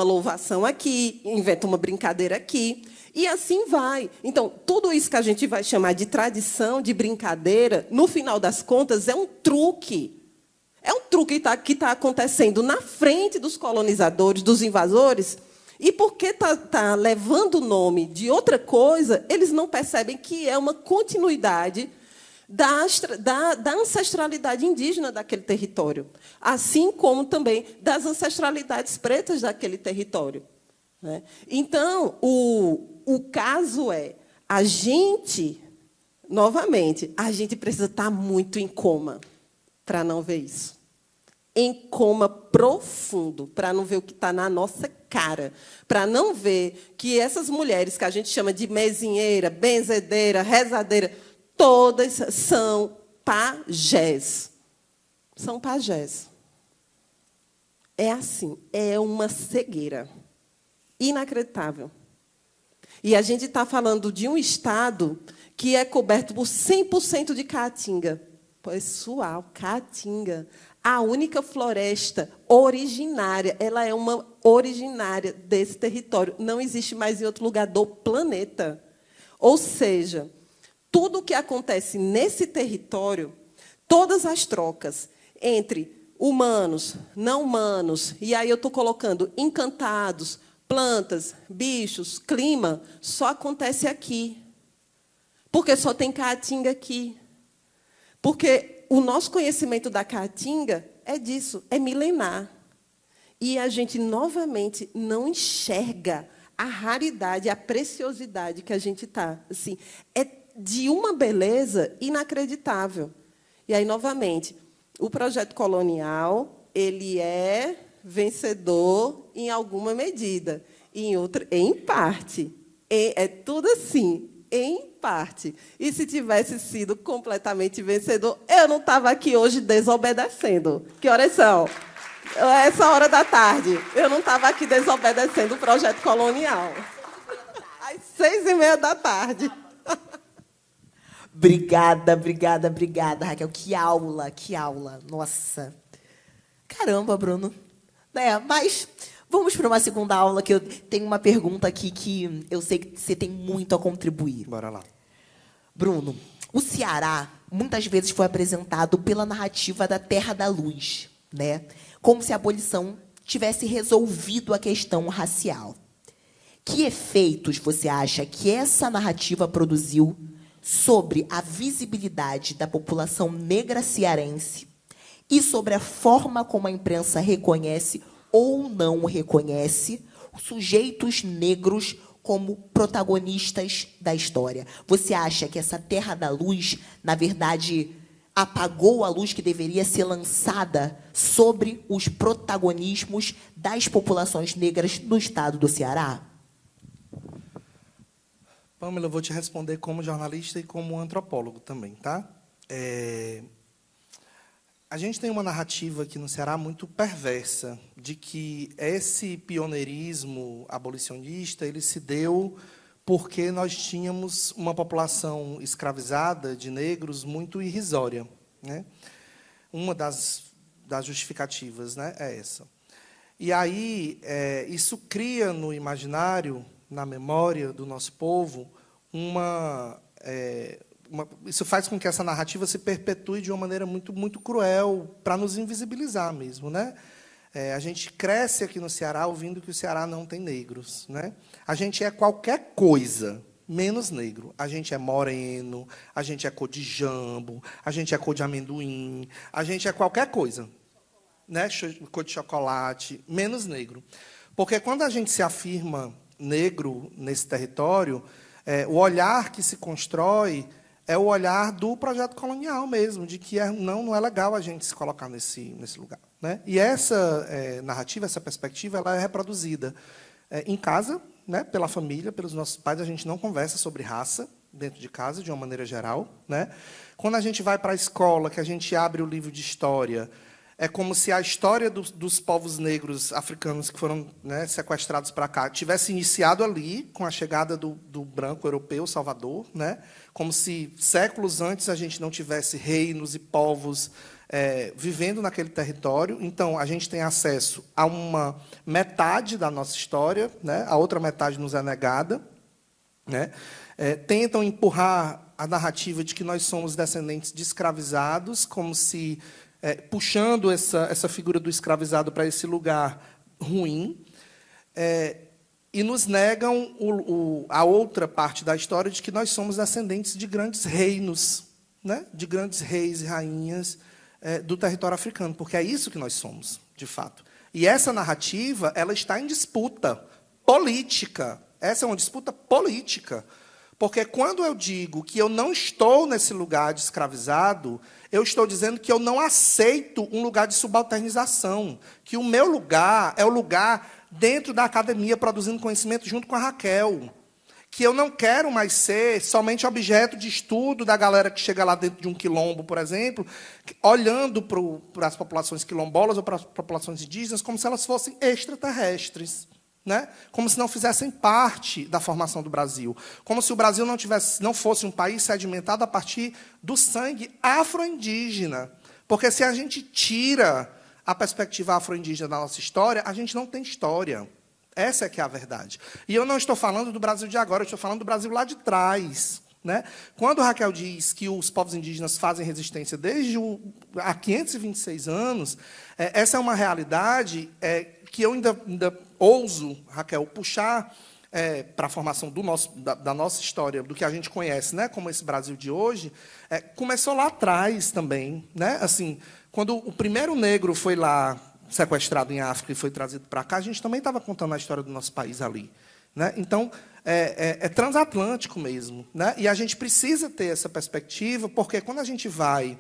louvação aqui, inventa uma brincadeira aqui. E assim vai. Então, tudo isso que a gente vai chamar de tradição, de brincadeira, no final das contas, é um truque. É um truque que está acontecendo na frente dos colonizadores, dos invasores, e porque está levando o nome de outra coisa, eles não percebem que é uma continuidade da ancestralidade indígena daquele território, assim como também das ancestralidades pretas daquele território. Né? Então, o caso é, a gente, novamente, a gente precisa estar muito em coma para não ver isso. Em coma profundo, para não ver o que está na nossa cara, para não ver que essas mulheres que a gente chama de mezinheira, benzedeira, rezadeira, todas são pajés. São pajés. É assim, é uma cegueira inacreditável. E a gente está falando de um estado que é coberto por 100% de caatinga. Pessoal, caatinga, a única floresta originária, ela é uma originária desse território. Não existe mais em outro lugar do planeta. Ou seja, tudo o que acontece nesse território, todas as trocas entre humanos, não humanos, e aí eu estou colocando encantados, plantas, bichos, clima, só acontece aqui. Porque só tem caatinga aqui. Porque o nosso conhecimento da caatinga é disso, é milenar. E a gente, novamente, não enxerga a raridade, a preciosidade que a gente está. Assim, é de uma beleza inacreditável. E aí, novamente, o projeto colonial ele é vencedor em alguma medida, em outra, em parte. É tudo assim, em parte. E se tivesse sido completamente vencedor, eu não estava aqui hoje desobedecendo. Que horas são? Essa hora da tarde. Eu não estava aqui desobedecendo o projeto colonial. Às 6h30 da tarde. Obrigada, obrigada, obrigada, Raquel. Que aula, que aula. Nossa. Caramba, Bruno. Mas vamos para uma segunda aula, que eu tenho uma pergunta aqui que eu sei que você tem muito a contribuir. Bora lá. Bruno, o Ceará muitas vezes foi apresentado pela narrativa da Terra da Luz, né? Como se a abolição tivesse resolvido a questão racial. Que efeitos você acha que essa narrativa produziu sobre a visibilidade da população negra cearense e sobre a forma como a imprensa reconhece ou não reconhece os sujeitos negros como protagonistas da história? Você acha que essa Terra da Luz, na verdade, apagou a luz que deveria ser lançada sobre os protagonismos das populações negras no estado do Ceará? Pamela, eu vou te responder como jornalista e como antropólogo também, tá? A gente tem uma narrativa aqui no Ceará muito perversa de que esse pioneirismo abolicionista ele se deu porque nós tínhamos uma população escravizada de negros muito irrisória, né? Uma das justificativas, né, é essa. E aí isso cria no imaginário, na memória do nosso povo, isso faz com que essa narrativa se perpetue de uma maneira muito, muito cruel, para nos invisibilizar mesmo, né? A gente cresce aqui no Ceará ouvindo que o Ceará não tem negros, né? A gente é qualquer coisa menos negro. A gente é moreno, a gente é cor de jambo, a gente é cor de amendoim, a gente é qualquer coisa, né? Cor de chocolate, menos negro. Porque quando a gente se afirma negro nesse território, o olhar que se constrói é o olhar do projeto colonial mesmo, de que não é legal a gente se colocar nesse lugar, né? E essa narrativa, essa perspectiva, ela é reproduzida em casa, né, pela família, pelos nossos pais. A gente não conversa sobre raça dentro de casa, de uma maneira geral, né? Quando a gente vai para a escola, que a gente abre o livro de história, é como se a história dos povos negros africanos que foram, né, sequestrados para cá tivesse iniciado ali, com a chegada do branco europeu, Salvador, né? Como se séculos antes a gente não tivesse reinos e povos vivendo naquele território. Então, a gente tem acesso a uma metade da nossa história, né? A outra metade nos é negada, né? Tentam empurrar a narrativa de que nós somos descendentes de escravizados, como se puxando essa figura do escravizado para esse lugar ruim, e nos negam a outra parte da história de que nós somos descendentes de grandes reinos, né? De grandes reis e rainhas do território africano, porque é isso que nós somos, de fato. E essa narrativa ela está em disputa política. Essa é uma disputa política. Porque quando eu digo que eu não estou nesse lugar de escravizado, eu estou dizendo que eu não aceito um lugar de subalternização, que o meu lugar é o lugar dentro da academia, produzindo conhecimento junto com a Raquel, que eu não quero mais ser somente objeto de estudo da galera que chega lá dentro de um quilombo, por exemplo, olhando para as populações quilombolas ou para as populações indígenas como se elas fossem extraterrestres, né? Como se não fizessem parte da formação do Brasil, como se o Brasil não fosse um país sedimentado a partir do sangue afro-indígena. Porque se a gente tira a perspectiva afro-indígena da nossa história, a gente não tem história. Essa é que é a verdade. E eu não estou falando do Brasil de agora, eu estou falando do Brasil lá de trás, né? Quando Raquel diz que os povos indígenas fazem resistência desde há 526 anos, essa é uma realidade que eu ainda ouso, Raquel, puxar para a formação da nossa história, do que a gente conhece, né, como esse Brasil de hoje, começou lá atrás também, né? Assim, quando o primeiro negro foi lá sequestrado em África e foi trazido para cá, a gente também estava contando a história do nosso país ali. né? Então, é transatlântico mesmo, né? E a gente precisa ter essa perspectiva, porque quando a gente vai,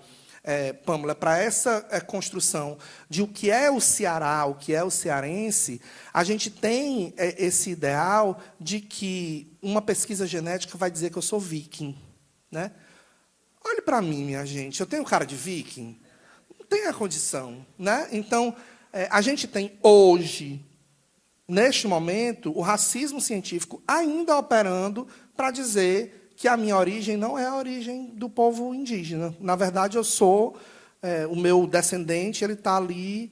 Pâmela, para essa construção de o que é o Ceará, o que é o cearense, a gente tem esse ideal de que uma pesquisa genética vai dizer que eu sou viking, né? Olhe para mim, minha gente, eu tenho cara de viking? Não tem a condição, né? Então, a gente tem hoje, neste momento, o racismo científico ainda operando para dizer que a minha origem não é a origem do povo indígena. Na verdade, eu sou, o meu descendente, ele está ali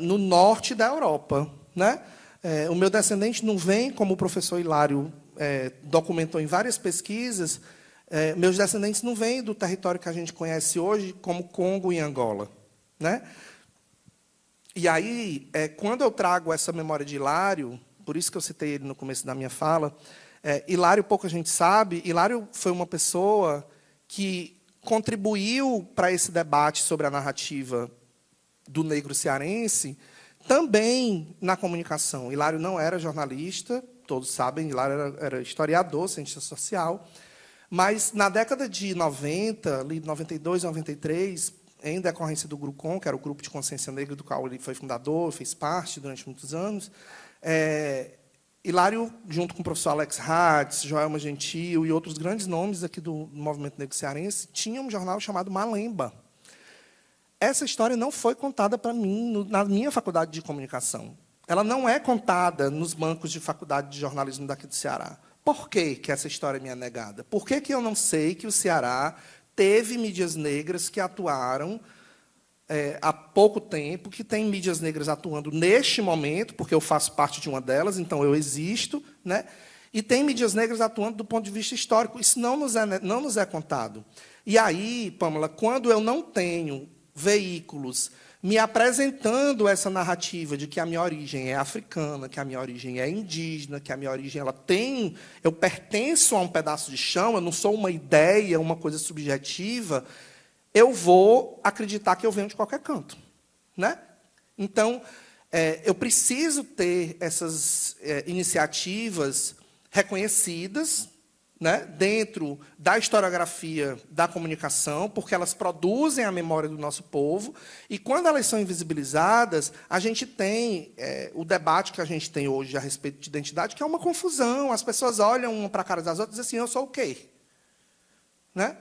no norte da Europa, né? O meu descendente não vem, como o professor Hilário documentou em várias pesquisas, meus descendentes não vêm do território que a gente conhece hoje como Congo e Angola, né? E aí, quando eu trago essa memória de Hilário, por isso que eu citei ele no começo da minha fala, Hilário, pouca gente sabe, Hilário foi uma pessoa que contribuiu para esse debate sobre a narrativa do negro cearense, também na comunicação. Hilário não era jornalista, todos sabem, Hilário era historiador, cientista social, mas, na década de 90, ali, 92, 93, em decorrência do GRUCON, que era o Grupo de Consciência Negra, do qual ele foi fundador, fez parte durante muitos anos, Hilário, junto com o professor Alex Hatz, Joelma Gentil e outros grandes nomes aqui do movimento negro cearense, tinha um jornal chamado Malemba. Essa história não foi contada para mim na minha faculdade de comunicação. Ela não é contada nos bancos de faculdade de jornalismo daqui do Ceará. Por que essa história me é negada? Por que eu não sei que o Ceará teve mídias negras que atuaram há pouco tempo, que tem mídias negras atuando neste momento, porque eu faço parte de uma delas, então eu existo, né? E tem mídias negras atuando do ponto de vista histórico. Isso não nos é contado. E aí, Pâmela, quando eu não tenho veículos me apresentando essa narrativa de que a minha origem é africana, que a minha origem é indígena, que a minha origem eu pertenço a um pedaço de chão, eu não sou uma ideia, uma coisa subjetiva, eu vou acreditar que eu venho de qualquer canto, né? Então, eu preciso ter essas iniciativas reconhecidas, né, dentro da historiografia da comunicação, porque elas produzem a memória do nosso povo, e, quando elas são invisibilizadas, a gente tem o debate que a gente tem hoje a respeito de identidade, que é uma confusão. As pessoas olham uma para a cara das outras e dizem assim, eu sou o quê? Né?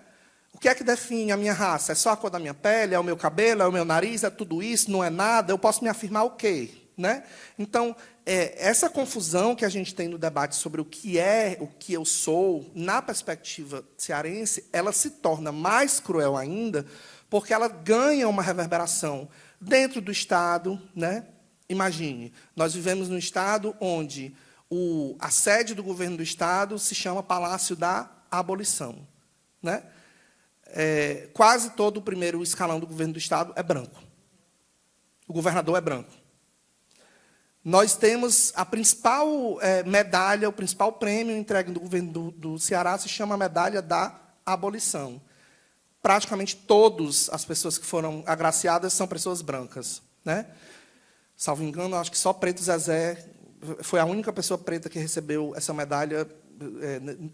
O que é que define a minha raça? É só a cor da minha pele? É o meu cabelo? É o meu nariz? É tudo isso? Não é nada? Eu posso me afirmar o quê? Né? Então, essa confusão que a gente tem no debate sobre o que eu sou, na perspectiva cearense, ela se torna mais cruel ainda, porque ela ganha uma reverberação dentro do Estado, né? Imagine, nós vivemos num Estado onde a sede do governo do Estado se chama Palácio da Abolição, né? Quase todo o primeiro escalão do governo do Estado é branco. O governador é branco. Nós temos a principal medalha, o principal prêmio entregue do governo do Ceará se chama a Medalha da Abolição. Praticamente todas as pessoas que foram agraciadas são pessoas brancas, né? Salvo engano, acho que só Preto Zezé foi a única pessoa preta que recebeu essa medalha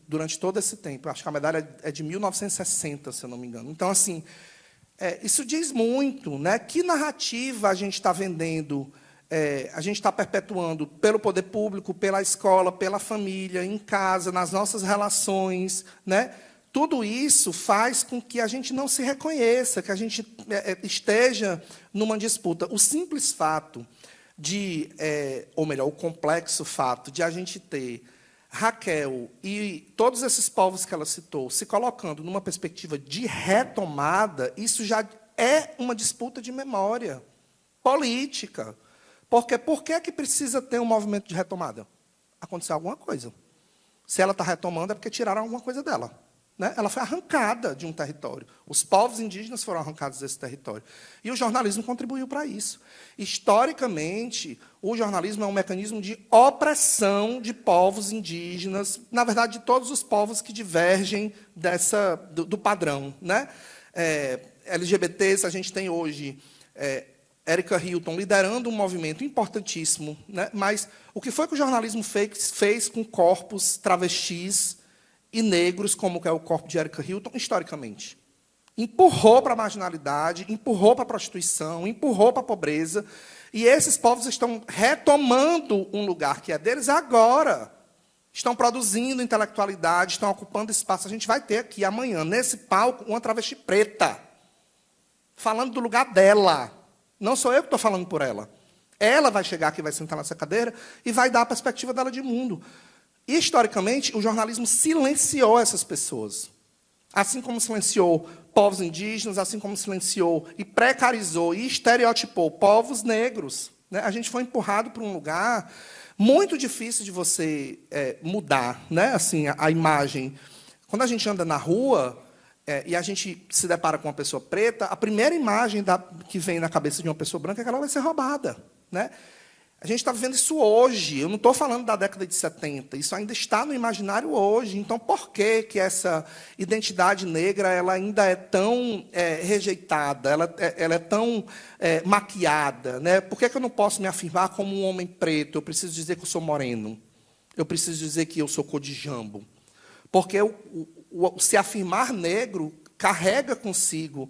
durante todo esse tempo. Acho que a medalha é de 1960, se eu não me engano. Então, assim, isso diz muito, né? Que narrativa a gente está vendendo, a gente está perpetuando pelo poder público, pela escola, pela família, em casa, nas nossas relações, né? Tudo isso faz com que a gente não se reconheça, que a gente esteja numa disputa. O simples fato ou melhor, o complexo fato de a gente ter Raquel e todos esses povos que ela citou se colocando numa perspectiva de retomada, isso já é uma disputa de memória política. Porque por que é que precisa ter um movimento de retomada? Aconteceu alguma coisa. Se ela está retomando, é porque tiraram alguma coisa dela, né? Ela foi arrancada de um território. Os povos indígenas foram arrancados desse território. E o jornalismo contribuiu para isso. Historicamente, o jornalismo é um mecanismo de opressão de povos indígenas, na verdade, de todos os povos que divergem do padrão, né? LGBTs, a gente tem hoje Erika Hilton liderando um movimento importantíssimo, né? Mas o que foi que o jornalismo fez com corpos travestis e negros, como que é o corpo de Erika Hilton, historicamente? Empurrou para a marginalidade, empurrou para a prostituição, empurrou para a pobreza, e esses povos estão retomando um lugar que é deles agora. Estão produzindo intelectualidade, estão ocupando espaço. A gente vai ter aqui, amanhã, nesse palco, uma travesti preta, falando do lugar dela. Não sou eu que estou falando por ela. Ela vai chegar aqui, vai sentar nessa cadeira e vai dar a perspectiva dela de mundo. E, historicamente, o jornalismo silenciou essas pessoas. Assim como silenciou povos indígenas, assim como silenciou e precarizou e estereotipou povos negros, né? A gente foi empurrado para um lugar muito difícil de você mudar, né? Assim, a imagem. Quando a gente anda na rua e a gente se depara com uma pessoa preta, a primeira imagem que vem na cabeça de uma pessoa branca é que ela vai ser roubada, né? A gente está vivendo isso hoje. Eu não estou falando da década de 70. Isso ainda está no imaginário hoje. Então, por que essa identidade negra ela ainda é tão rejeitada? Ela é tão maquiada, né? Por que eu não posso me afirmar como um homem preto? Eu preciso dizer que eu sou moreno. Eu preciso dizer que eu sou cor de jambo. Porque se afirmar negro carrega consigo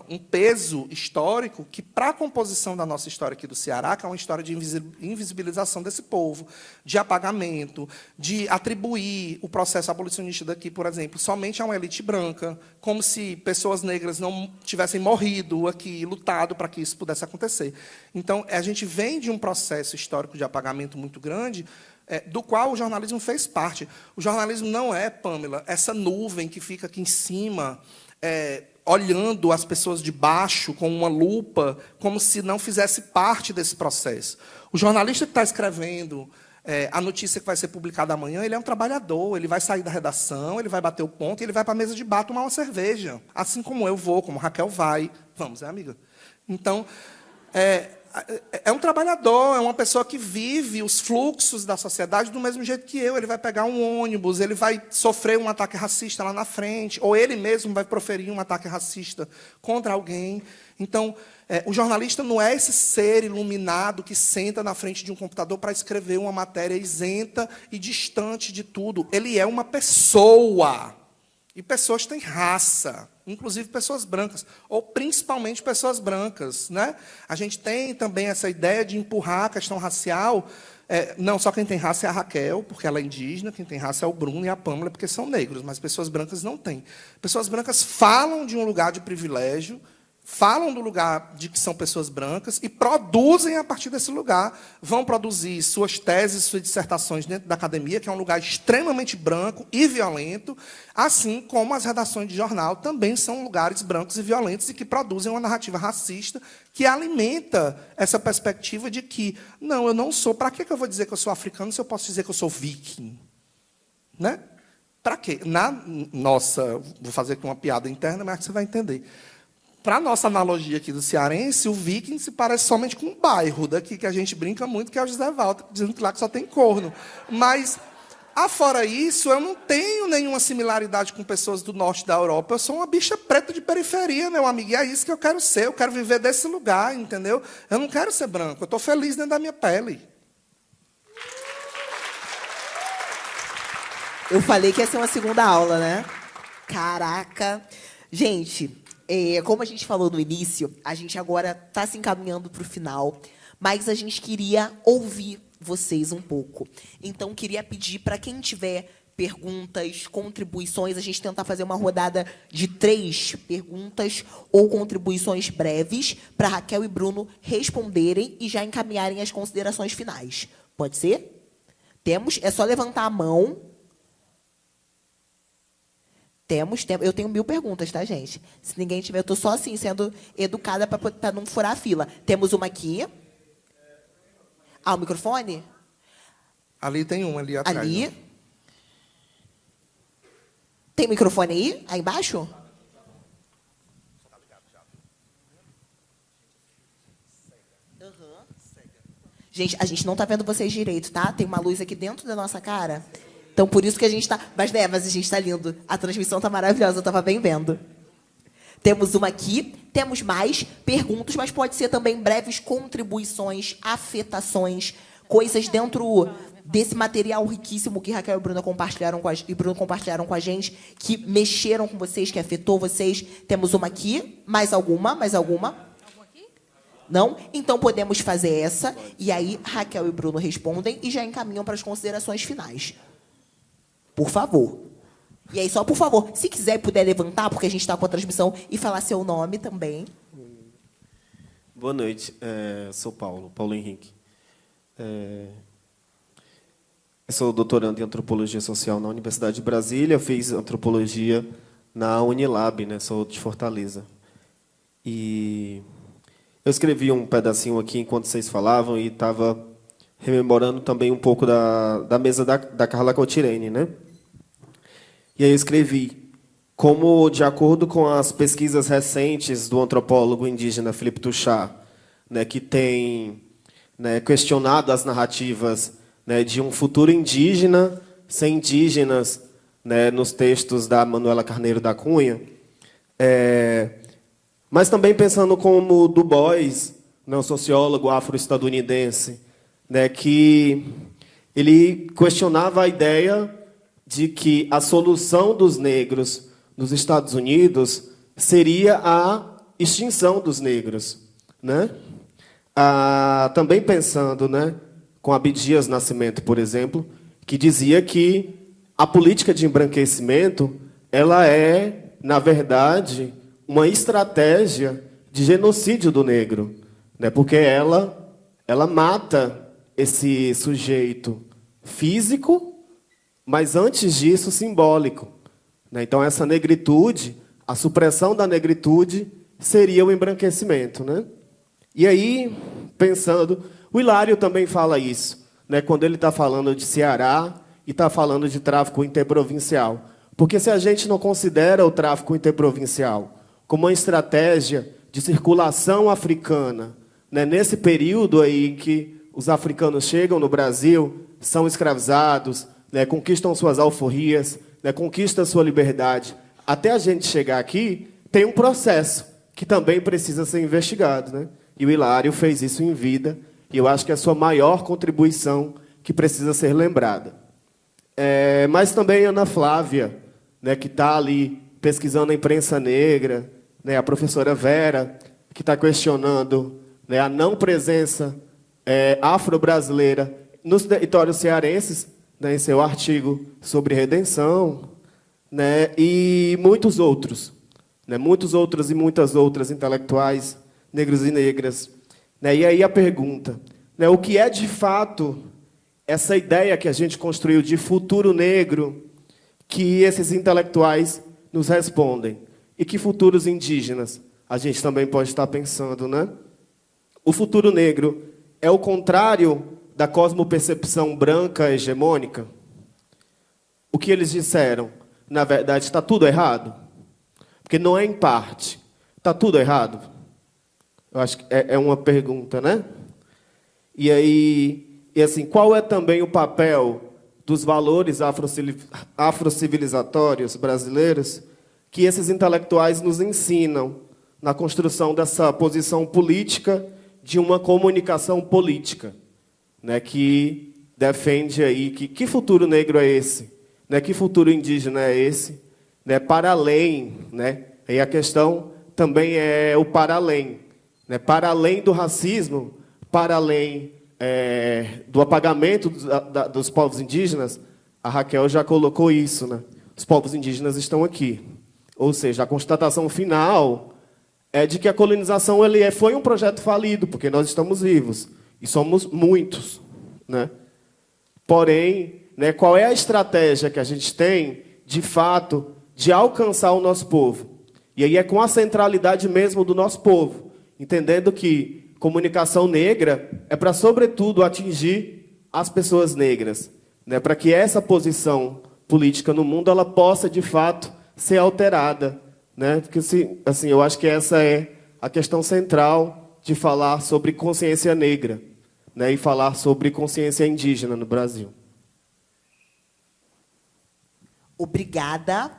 um peso histórico que, para a composição da nossa história aqui do Ceará, que é uma história de invisibilização desse povo, de apagamento, de atribuir o processo abolicionista daqui, por exemplo, somente a uma elite branca, como se pessoas negras não tivessem morrido aqui, lutado para que isso pudesse acontecer. Então, a gente vem de um processo histórico de apagamento muito grande, do qual o jornalismo fez parte. O jornalismo não é, Pamela, essa nuvem que fica aqui em cima, olhando as pessoas de baixo com uma lupa, como se não fizesse parte desse processo. O jornalista que está escrevendo a notícia que vai ser publicada amanhã, ele é um trabalhador, ele vai sair da redação, ele vai bater o ponto, e ele vai para a mesa de bar tomar uma cerveja, assim como eu vou, como Raquel vai. Vamos, amiga? Então, é um trabalhador, é uma pessoa que vive os fluxos da sociedade do mesmo jeito que eu. Ele vai pegar um ônibus, ele vai sofrer um ataque racista lá na frente, ou ele mesmo vai proferir um ataque racista contra alguém. Então, o jornalista não é esse ser iluminado que senta na frente de um computador para escrever uma matéria isenta e distante de tudo. Ele é uma pessoa. E pessoas têm raça, inclusive pessoas brancas, ou principalmente pessoas brancas, né? A gente tem também essa ideia de empurrar a questão racial. Não só quem tem raça é a Raquel, porque ela é indígena, quem tem raça é o Bruno e a Pâmela, porque são negros, mas pessoas brancas não têm. Pessoas brancas falam de um lugar de privilégio, falam do lugar de que são pessoas brancas e produzem a partir desse lugar. Vão produzir suas teses, suas dissertações dentro da academia, que é um lugar extremamente branco e violento, assim como as redações de jornal também são lugares brancos e violentos e que produzem uma narrativa racista que alimenta essa perspectiva de que, não, eu não sou... Para que eu vou dizer que eu sou africano se eu posso dizer que eu sou viking? Né? Para quê? Nossa, vou fazer aqui uma piada interna, mas você vai entender. Para a nossa analogia aqui do cearense, o viking se parece somente com um bairro daqui, que a gente brinca muito, que é o José Walter, dizendo que lá que só tem corno. Mas, afora isso, eu não tenho nenhuma similaridade com pessoas do norte da Europa. Eu sou uma bicha preta de periferia, meu amigo, e é isso que eu quero ser. Eu quero viver desse lugar, entendeu? Eu não quero ser branco, eu estou feliz dentro da minha pele. Eu falei que ia ser uma segunda aula, né? Caraca. Gente... como a gente falou no início, a gente agora está se encaminhando para o final, mas a gente queria ouvir vocês um pouco. Então, queria pedir para quem tiver perguntas, contribuições, a gente tentar fazer uma rodada de 3 perguntas ou contribuições breves para Raquel e Bruno responderem e já encaminharem as considerações finais. Pode ser? Temos? É só levantar a mão. Temos. Eu tenho 1000 perguntas, tá, gente? Se ninguém tiver, eu estou só assim, sendo educada para não furar a fila. Temos uma aqui. O microfone? Ali tem um, ali atrás. Ali. Né? Tem microfone aí? Aí embaixo? Gente, a gente não está vendo vocês direito, tá? Tem uma luz aqui dentro da nossa cara. Então, por isso que a gente está... Mas a gente está lindo. A transmissão está maravilhosa, eu estava bem vendo. Temos uma aqui. Temos mais perguntas, mas pode ser também breves contribuições, afetações, coisas dentro desse material riquíssimo que Raquel e Bruno compartilharam com a gente, que mexeram com vocês, que afetou vocês. Temos uma aqui. Mais alguma? Mais alguma? Não? Então podemos fazer essa, e aí Raquel e Bruno respondem e já encaminham para as considerações finais. Por favor. E aí, só por favor, se quiser e puder levantar, porque a gente está com a transmissão, e falar seu nome também. Boa noite. Sou Paulo Henrique. Eu sou doutorando em Antropologia Social na Universidade de Brasília. Fiz Antropologia na Unilab, né? Sou de Fortaleza. E eu escrevi um pedacinho aqui enquanto vocês falavam e estava rememorando também um pouco da mesa da Carla Cotirene, né? E aí eu escrevi como, de acordo com as pesquisas recentes do antropólogo indígena Philippe Touchard, né, que tem, né, questionado as narrativas, né, de um futuro indígena, sem indígenas, né, nos textos da Manuela Carneiro da Cunha, mas também pensando como Du Bois, né, o sociólogo afro-estadunidense, né, que ele questionava a ideia de que a solução dos negros nos Estados Unidos seria a extinção dos negros, né? Também pensando, né, com Abdias Nascimento, por exemplo, que dizia que a política de embranquecimento ela é, na verdade, uma estratégia de genocídio do negro, né? Porque ela mata esse sujeito físico, mas, antes disso, simbólico. Então, essa negritude, a supressão da negritude, seria o embranquecimento. Né? E aí, pensando... O Hilário também fala isso, né, quando ele está falando de Ceará e está falando de tráfico interprovincial. Porque, se a gente não considera o tráfico interprovincial como uma estratégia de circulação africana, né, nesse período aí em que os africanos chegam no Brasil, são escravizados, né, conquistam suas alforrias, né, conquistam sua liberdade. Até a gente chegar aqui, tem um processo que também precisa ser investigado. Né? E o Hilário fez isso em vida, e eu acho que é a sua maior contribuição que precisa ser lembrada. Mas também Ana Flávia, né, que está ali pesquisando a imprensa negra, né, a professora Vera, que está questionando, né, a não presença afro-brasileira nos territórios cearenses, né, em seu artigo sobre redenção, né, e muitos outros, né, muitos outros e muitas outras intelectuais negros e negras. Né, e aí a pergunta, né, o que é de fato essa ideia que a gente construiu de futuro negro que esses intelectuais nos respondem? E que futuros indígenas a gente também pode estar pensando, né? O futuro negro é o contrário da cosmopercepção branca hegemônica? O que eles disseram? Na verdade, está tudo errado? Porque não é em parte. Está tudo errado? Eu acho que é uma pergunta, né? E aí, assim, qual é também o papel dos valores afrocivilizatórios brasileiros que esses intelectuais nos ensinam na construção dessa posição política de uma comunicação política? Né, que defende aí que futuro negro é esse, né, que futuro indígena é esse, né, para além, né, aí a questão também é o para além, né, para além do racismo, para além do apagamento dos povos indígenas. A Raquel já colocou isso, né, os povos indígenas estão aqui, ou seja, a constatação final é de que a colonização foi um projeto falido, porque nós estamos vivos. E somos muitos. Né? Porém, né, qual é a estratégia que a gente tem, de fato, de alcançar o nosso povo? E aí é com a centralidade mesmo do nosso povo, entendendo que comunicação negra é para, sobretudo, atingir as pessoas negras, né, para que essa posição política no mundo ela possa, de fato, ser alterada. Né? Porque, assim, eu acho que essa é a questão central de falar sobre consciência negra, né, e falar sobre consciência indígena no Brasil. Obrigada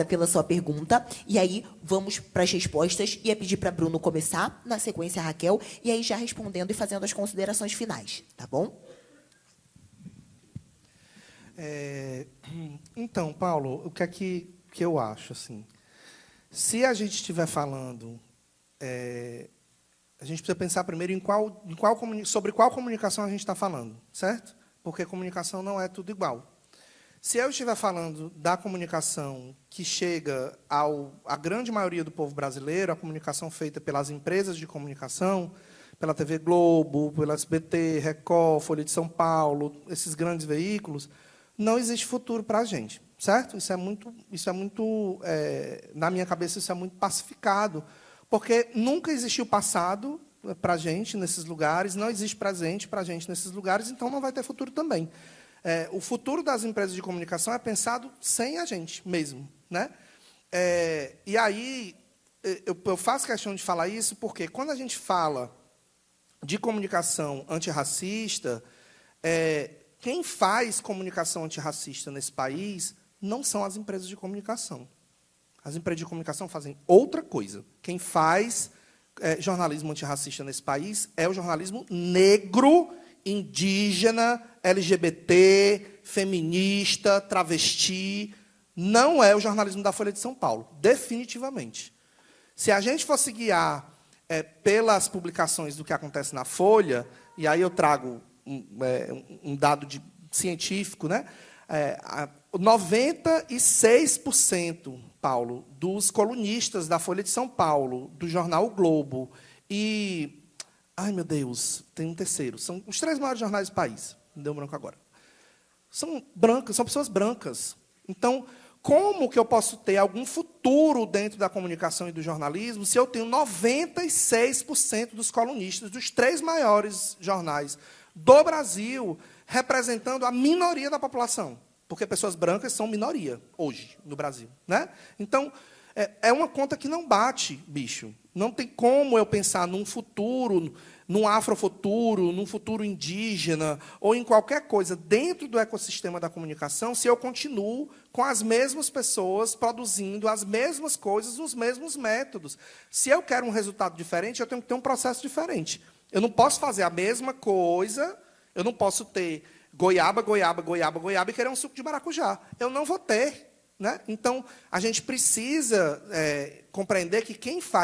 pela sua pergunta. E aí, vamos para as respostas. Ia pedir para Bruno começar, na sequência, a Raquel, e aí já respondendo e fazendo as considerações finais, tá bom? Então, Paulo, o que é que eu acho? Assim, se a gente estiver falando, a gente precisa pensar primeiro sobre qual comunicação a gente está falando, certo? Porque comunicação não é tudo igual. Se eu estiver falando da comunicação que chega à grande maioria do povo brasileiro, a comunicação feita pelas empresas de comunicação, pela TV Globo, pela SBT, Record, Folha de São Paulo, esses grandes veículos, não existe futuro para a gente, certo? Isso é muito, na minha cabeça, isso é muito pacificado, porque nunca existiu passado para a gente nesses lugares, não existe presente para a gente nesses lugares, então não vai ter futuro também. O futuro das empresas de comunicação é pensado sem a gente mesmo, né? E aí eu faço questão de falar isso porque quando a gente fala de comunicação antirracista, quem faz comunicação antirracista nesse país não são as empresas de comunicação. As empresas de comunicação fazem outra coisa. Quem faz jornalismo antirracista nesse país é o jornalismo negro, indígena, LGBT, feminista, travesti. Não é o jornalismo da Folha de São Paulo, definitivamente. Se a gente fosse guiar pelas publicações do que acontece na Folha, e aí eu trago um dado científico, né? 96%, Paulo, dos colunistas da Folha de São Paulo, do jornal O Globo e... Ai, meu Deus, tem um terceiro. São os 3 maiores jornais do país. Me deu branco agora. São brancas, são pessoas brancas. Então, como que eu posso ter algum futuro dentro da comunicação e do jornalismo se eu tenho 96% dos colunistas dos 3 maiores jornais do Brasil representando a minoria da população? Porque pessoas brancas são minoria hoje no Brasil, né? Então, é uma conta que não bate, bicho. Não tem como eu pensar num futuro, num afrofuturo, num futuro indígena, ou em qualquer coisa dentro do ecossistema da comunicação, se eu continuo com as mesmas pessoas produzindo as mesmas coisas, os mesmos métodos. Se eu quero um resultado diferente, eu tenho que ter um processo diferente. Eu não posso fazer a mesma coisa, eu não posso ter goiaba, goiaba, goiaba, goiaba e querer um suco de maracujá. Eu não vou ter. Né? Então, a gente precisa compreender que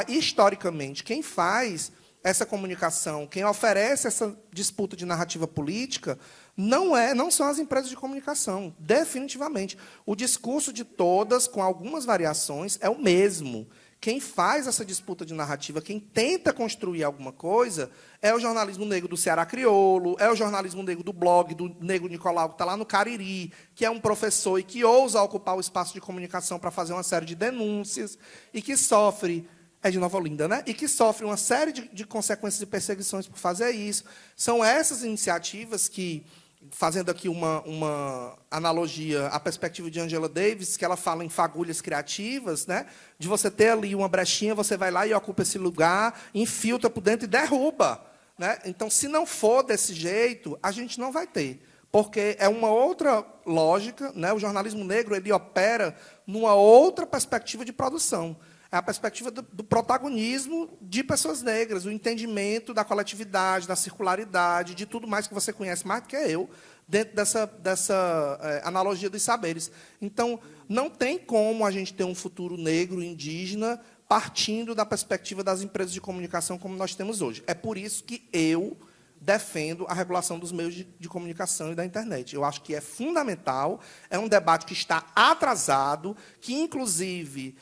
historicamente, quem faz essa comunicação, quem oferece essa disputa de narrativa política, não são as empresas de comunicação, definitivamente. O discurso de todas, com algumas variações, é o mesmo. Quem faz essa disputa de narrativa, quem tenta construir alguma coisa, é o jornalismo negro do Ceará Crioulo, é o jornalismo negro do blog do Negro Nicolau, que está lá no Cariri, que é um professor e que ousa ocupar o espaço de comunicação para fazer uma série de denúncias, e que sofre, é de Nova Olinda, né? E que sofre uma série de consequências e perseguições por fazer isso. São essas iniciativas que, fazendo aqui uma analogia à perspectiva de Angela Davis, que ela fala em fagulhas criativas, né? De você ter ali uma brechinha, você vai lá e ocupa esse lugar, infiltra por dentro e derruba. Né? Então, se não for desse jeito, a gente não vai ter. Porque é uma outra lógica, né? O jornalismo negro ele opera numa outra perspectiva de produção. É a perspectiva do protagonismo de pessoas negras, o entendimento da coletividade, da circularidade, de tudo mais que você conhece mais do que eu, dentro dessa analogia dos saberes. Então, não tem como a gente ter um futuro negro, indígena, partindo da perspectiva das empresas de comunicação como nós temos hoje. É por isso que eu defendo a regulação dos meios de comunicação e da internet. Eu acho que é fundamental, é um debate que está atrasado, que, inclusive...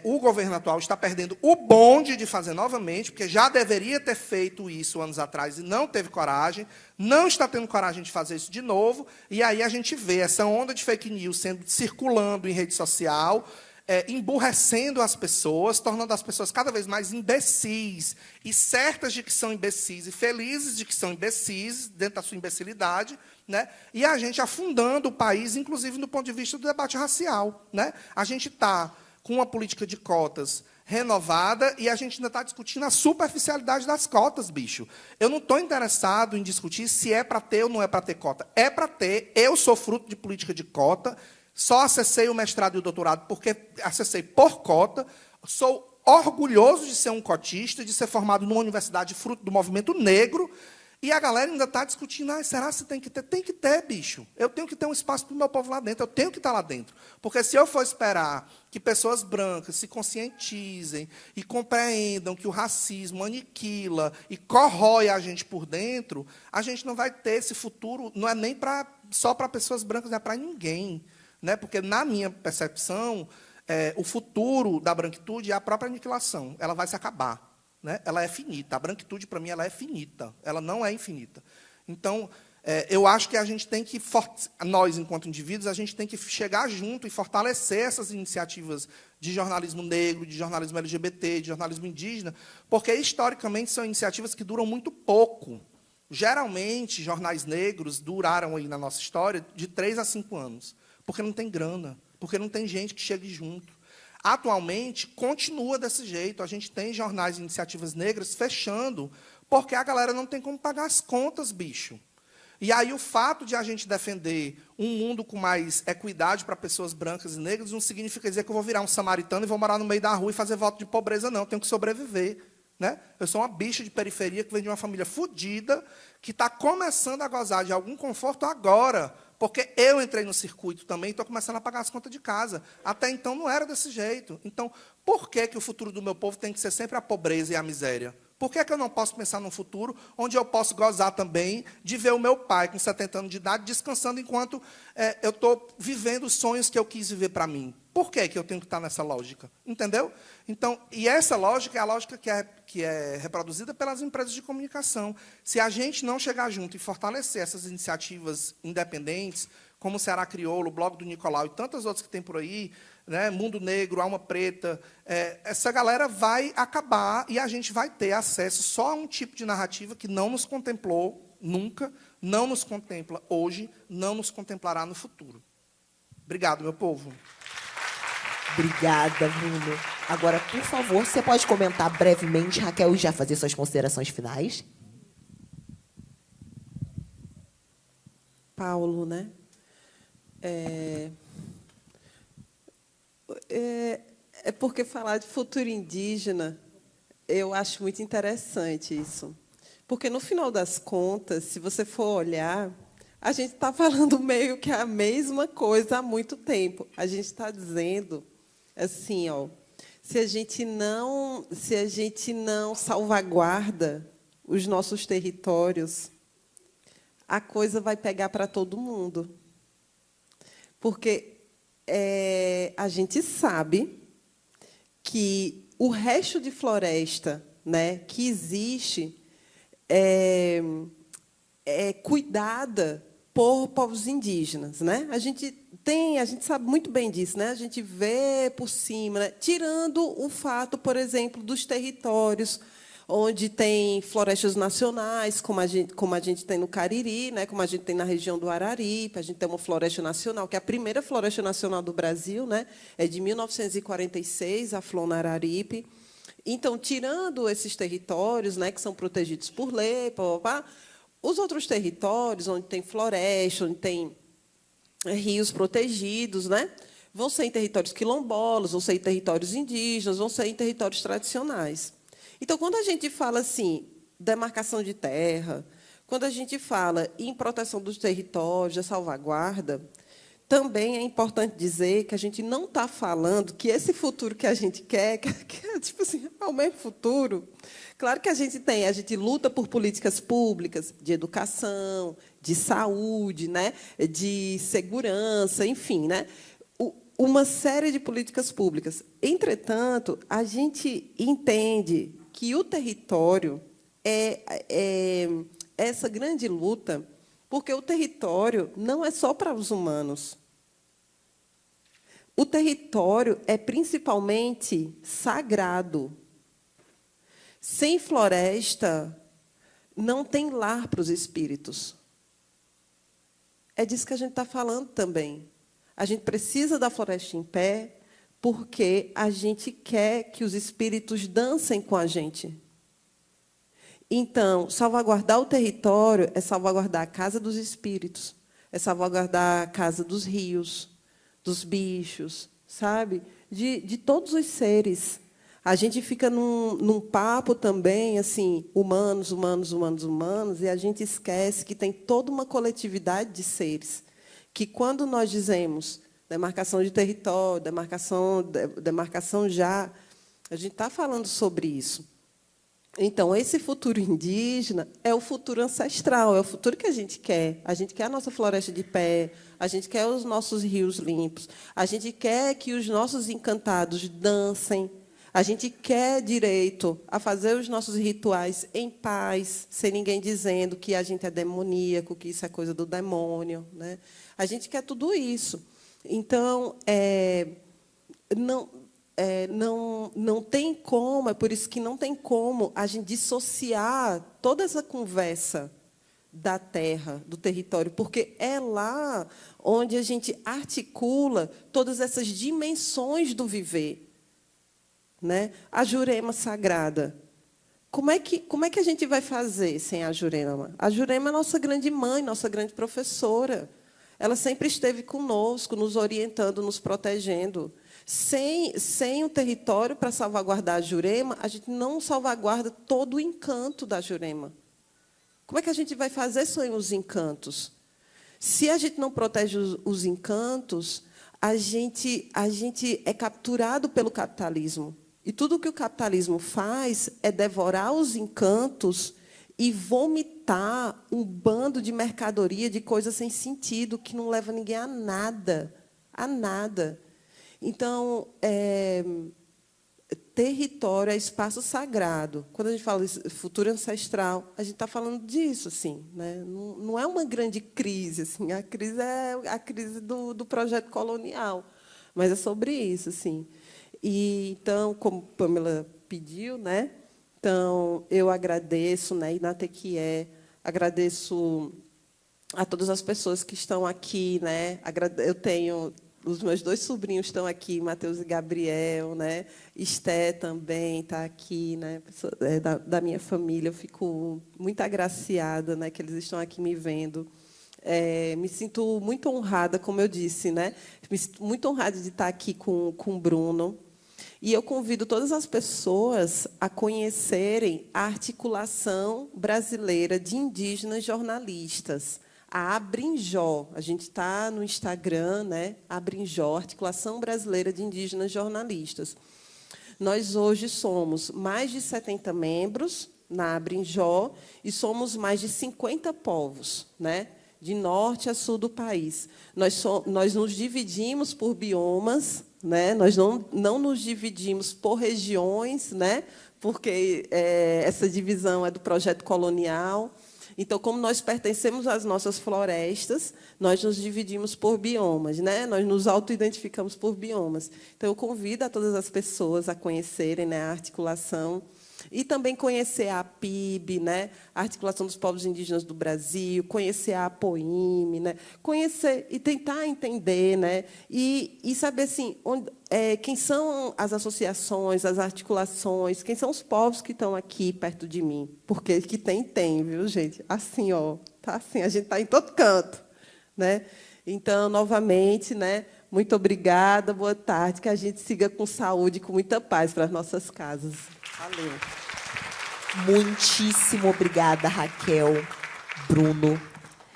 o governo atual está perdendo o bonde de fazer novamente, porque já deveria ter feito isso anos atrás e não teve coragem, não está tendo coragem de fazer isso de novo, e aí a gente vê essa onda de fake news circulando em rede social, emburrecendo as pessoas, tornando as pessoas cada vez mais imbecis, e certas de que são imbecis, e felizes de que são imbecis, dentro da sua imbecilidade, né? E a gente afundando o país, inclusive do ponto de vista do debate racial. Né? A gente está com uma política de cotas renovada e a gente ainda está discutindo a superficialidade das cotas, bicho. Eu não estou interessado em discutir se é para ter ou não é para ter cota. É para ter. Eu sou fruto de política de cota, Só acessei o mestrado e o doutorado porque acessei por cota. Sou orgulhoso de ser um cotista, de ser formado numa universidade fruto do movimento negro. E a galera ainda está discutindo, será que tem que ter? Tem que ter, bicho. Eu tenho que ter um espaço para o meu povo lá dentro, eu tenho que estar lá dentro. Porque se eu for esperar que pessoas brancas se conscientizem e compreendam que o racismo aniquila e corrói a gente por dentro, a gente não vai ter esse futuro, não é nem só para pessoas brancas, é para ninguém. Né? Porque, na minha percepção, o futuro da branquitude é a própria aniquilação. Ela vai se acabar. Né? Ela é finita. A branquitude, para mim, ela é finita. Ela não é infinita. Então, eu acho que a gente tem que, nós, enquanto indivíduos, a gente tem que chegar junto e fortalecer essas iniciativas de jornalismo negro, de jornalismo LGBT, de jornalismo indígena, porque, historicamente, são iniciativas que duram muito pouco. Geralmente, jornais negros duraram, aí na nossa história, de 3 a 5 anos, porque não tem grana, porque não tem gente que chegue junto. Atualmente, continua desse jeito. A gente tem jornais e iniciativas negras fechando, porque a galera não tem como pagar as contas, bicho. E aí o fato de a gente defender um mundo com mais equidade para pessoas brancas e negras não significa dizer que eu vou virar um samaritano e vou morar no meio da rua e fazer voto de pobreza, não. Eu tenho que sobreviver. Né? Eu sou uma bicha de periferia que vem de uma família fodida, que está começando a gozar de algum conforto agora, porque eu entrei no circuito também e estou começando a pagar as contas de casa. Até então não era desse jeito. Então, por que o futuro do meu povo tem que ser sempre a pobreza e a miséria? Por que eu não posso pensar num futuro onde eu posso gozar também de ver o meu pai, com 70 anos de idade, descansando enquanto eu estou vivendo os sonhos que eu quis viver para mim? Por que eu tenho que estar nessa lógica? Entendeu? Então, e essa lógica é a lógica que é reproduzida pelas empresas de comunicação. Se a gente não chegar junto e fortalecer essas iniciativas independentes, como o Ceará Crioulo, o Blog do Nicolau e tantas outras que tem por aí, né, Mundo Negro, Alma Preta, essa galera vai acabar e a gente vai ter acesso só a um tipo de narrativa que não nos contemplou nunca, não nos contempla hoje, não nos contemplará no futuro. Obrigado, meu povo. Obrigada, Bruno. Agora, por favor, você pode comentar brevemente, Raquel, e já fazer suas considerações finais? Paulo, né? É porque falar de futuro indígena, eu acho muito interessante isso. Porque, no final das contas, se você for olhar, a gente está falando meio que a mesma coisa há muito tempo. A gente está dizendo assim, se a gente não salvaguarda os nossos territórios, a coisa vai pegar para todo mundo. Porque a gente sabe que o resto de floresta, né, que existe é cuidada por povos indígenas, né? A gente sabe muito bem disso, né? A gente vê por cima, né? Tirando o fato, por exemplo, dos territórios onde tem florestas nacionais, como a gente tem no Cariri, né? Como a gente tem na região do Araripe, a gente tem uma floresta nacional, que é a primeira floresta nacional do Brasil, né? É de 1946, a Flona Araripe. Então, tirando esses territórios, né, que são protegidos por lei, os outros territórios, onde tem floresta, onde tem rios protegidos, né, vão ser em territórios quilombolas, vão ser em territórios indígenas, vão ser em territórios tradicionais. Então, quando a gente fala assim, demarcação de terra, quando a gente fala em proteção dos territórios, da salvaguarda, também é importante dizer que a gente não está falando que esse futuro que a gente quer, que é tipo assim, é o mesmo futuro. Claro que a gente luta por políticas públicas de educação, de saúde, né, de segurança, enfim, né, uma série de políticas públicas. Entretanto, a gente entende que o território é essa grande luta, porque o território não é só para os humanos. O território é principalmente sagrado. Sem floresta, não tem lar para os espíritos. É disso que a gente está falando também. A gente precisa da floresta em pé, porque a gente quer que os espíritos dancem com a gente. Então, salvaguardar o território é salvaguardar a casa dos espíritos, é salvaguardar a casa dos rios, dos bichos, sabe? De todos os seres. A gente fica num papo também, assim, humanos, humanos, humanos, humanos, e a gente esquece que tem toda uma coletividade de seres, que quando nós dizemos demarcação de território, demarcação já, a gente está falando sobre isso. Então, esse futuro indígena é o futuro ancestral, é o futuro que a gente quer. A gente quer a nossa floresta de pé, a gente quer os nossos rios limpos, a gente quer que os nossos encantados dancem, a gente quer direito a fazer os nossos rituais em paz, sem ninguém dizendo que a gente é demoníaco, que isso é coisa do demônio, né? A gente quer tudo isso. Então, não tem como, é por isso que não tem como a gente dissociar toda essa conversa da terra, do território, porque é lá onde a gente articula todas essas dimensões do viver, né? A Jurema sagrada. Como é que a gente vai fazer sem a Jurema? A Jurema é nossa grande mãe, nossa grande professora. Ela sempre esteve conosco, nos orientando, nos protegendo. Sem o território para salvaguardar a Jurema, a gente não salvaguarda todo o encanto da Jurema. Como é que a gente vai fazer sem os encantos? Se a gente não protege os encantos, a gente é capturado pelo capitalismo. E tudo o que o capitalismo faz é devorar os encantos e vomitar um bando de mercadoria, de coisas sem sentido, que não leva ninguém a nada. A nada. Então, território é espaço sagrado. Quando a gente fala de futuro ancestral, a gente está falando disso, assim, né? Não é uma grande crise, assim. A crise é a crise do projeto colonial, mas é sobre isso, assim. E então, como Pamela pediu, né? Então eu agradeço, né? Inatequié, agradeço a todas as pessoas que estão aqui, né? Eu tenho os meus 2 sobrinhos estão aqui, Mateus e Gabriel, né? Esté também está aqui, né? Da minha família. Eu fico muito agraciada, né? Que eles estão aqui me vendo. Me sinto muito honrada, como eu disse, né? Me sinto muito honrada de estar aqui com o Bruno. E eu convido todas as pessoas a conhecerem a Articulação Brasileira de Indígenas Jornalistas, a Abrinjó. A gente está no Instagram, né? Abrinjó, Articulação Brasileira de Indígenas Jornalistas. Nós hoje somos mais de 70 membros na Abrinjó e somos mais de 50 povos, né? De norte a sul do país. Nós nos dividimos por biomas, né? Nós não nos dividimos por regiões, né? Porque essa divisão é do projeto colonial. Então, como nós pertencemos às nossas florestas, nós nos dividimos por biomas, né? Nós nos autoidentificamos por biomas. Então, eu convido a todas as pessoas a conhecerem, né, a articulação e também conhecer a PIB, né, a Articulação dos Povos Indígenas do Brasil, conhecer a APOIME, né, conhecer e tentar entender, né, e saber assim, quem são as associações, as articulações, quem são os povos que estão aqui perto de mim. Porque que tem, viu, gente? Assim, ó, tá assim, a gente está em todo canto, né? Então, novamente, né, muito obrigada, boa tarde, que a gente siga com saúde, com muita paz para as nossas casas. Valeu. Muitíssimo obrigada, Raquel, Bruno.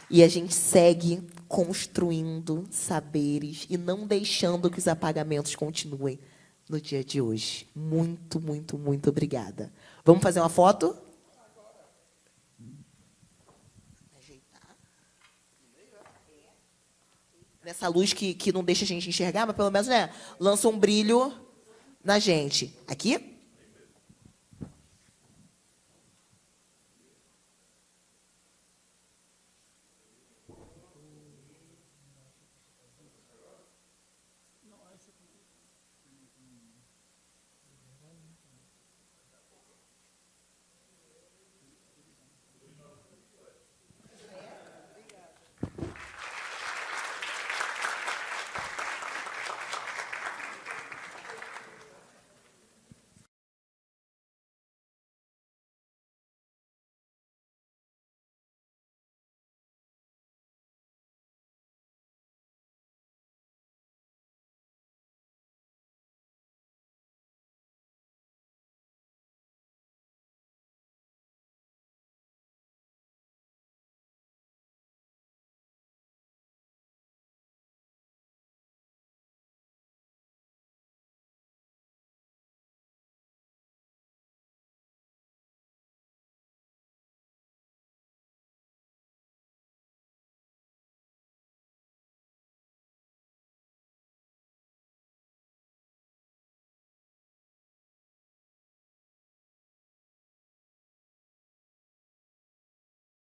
E a gente segue construindo saberes e não deixando que os apagamentos continuem no dia de hoje. Muito, muito, muito obrigada. Vamos fazer uma foto? Ajeitar. Nessa luz que não deixa a gente enxergar, mas pelo menos, né, lança um brilho na gente. Aqui?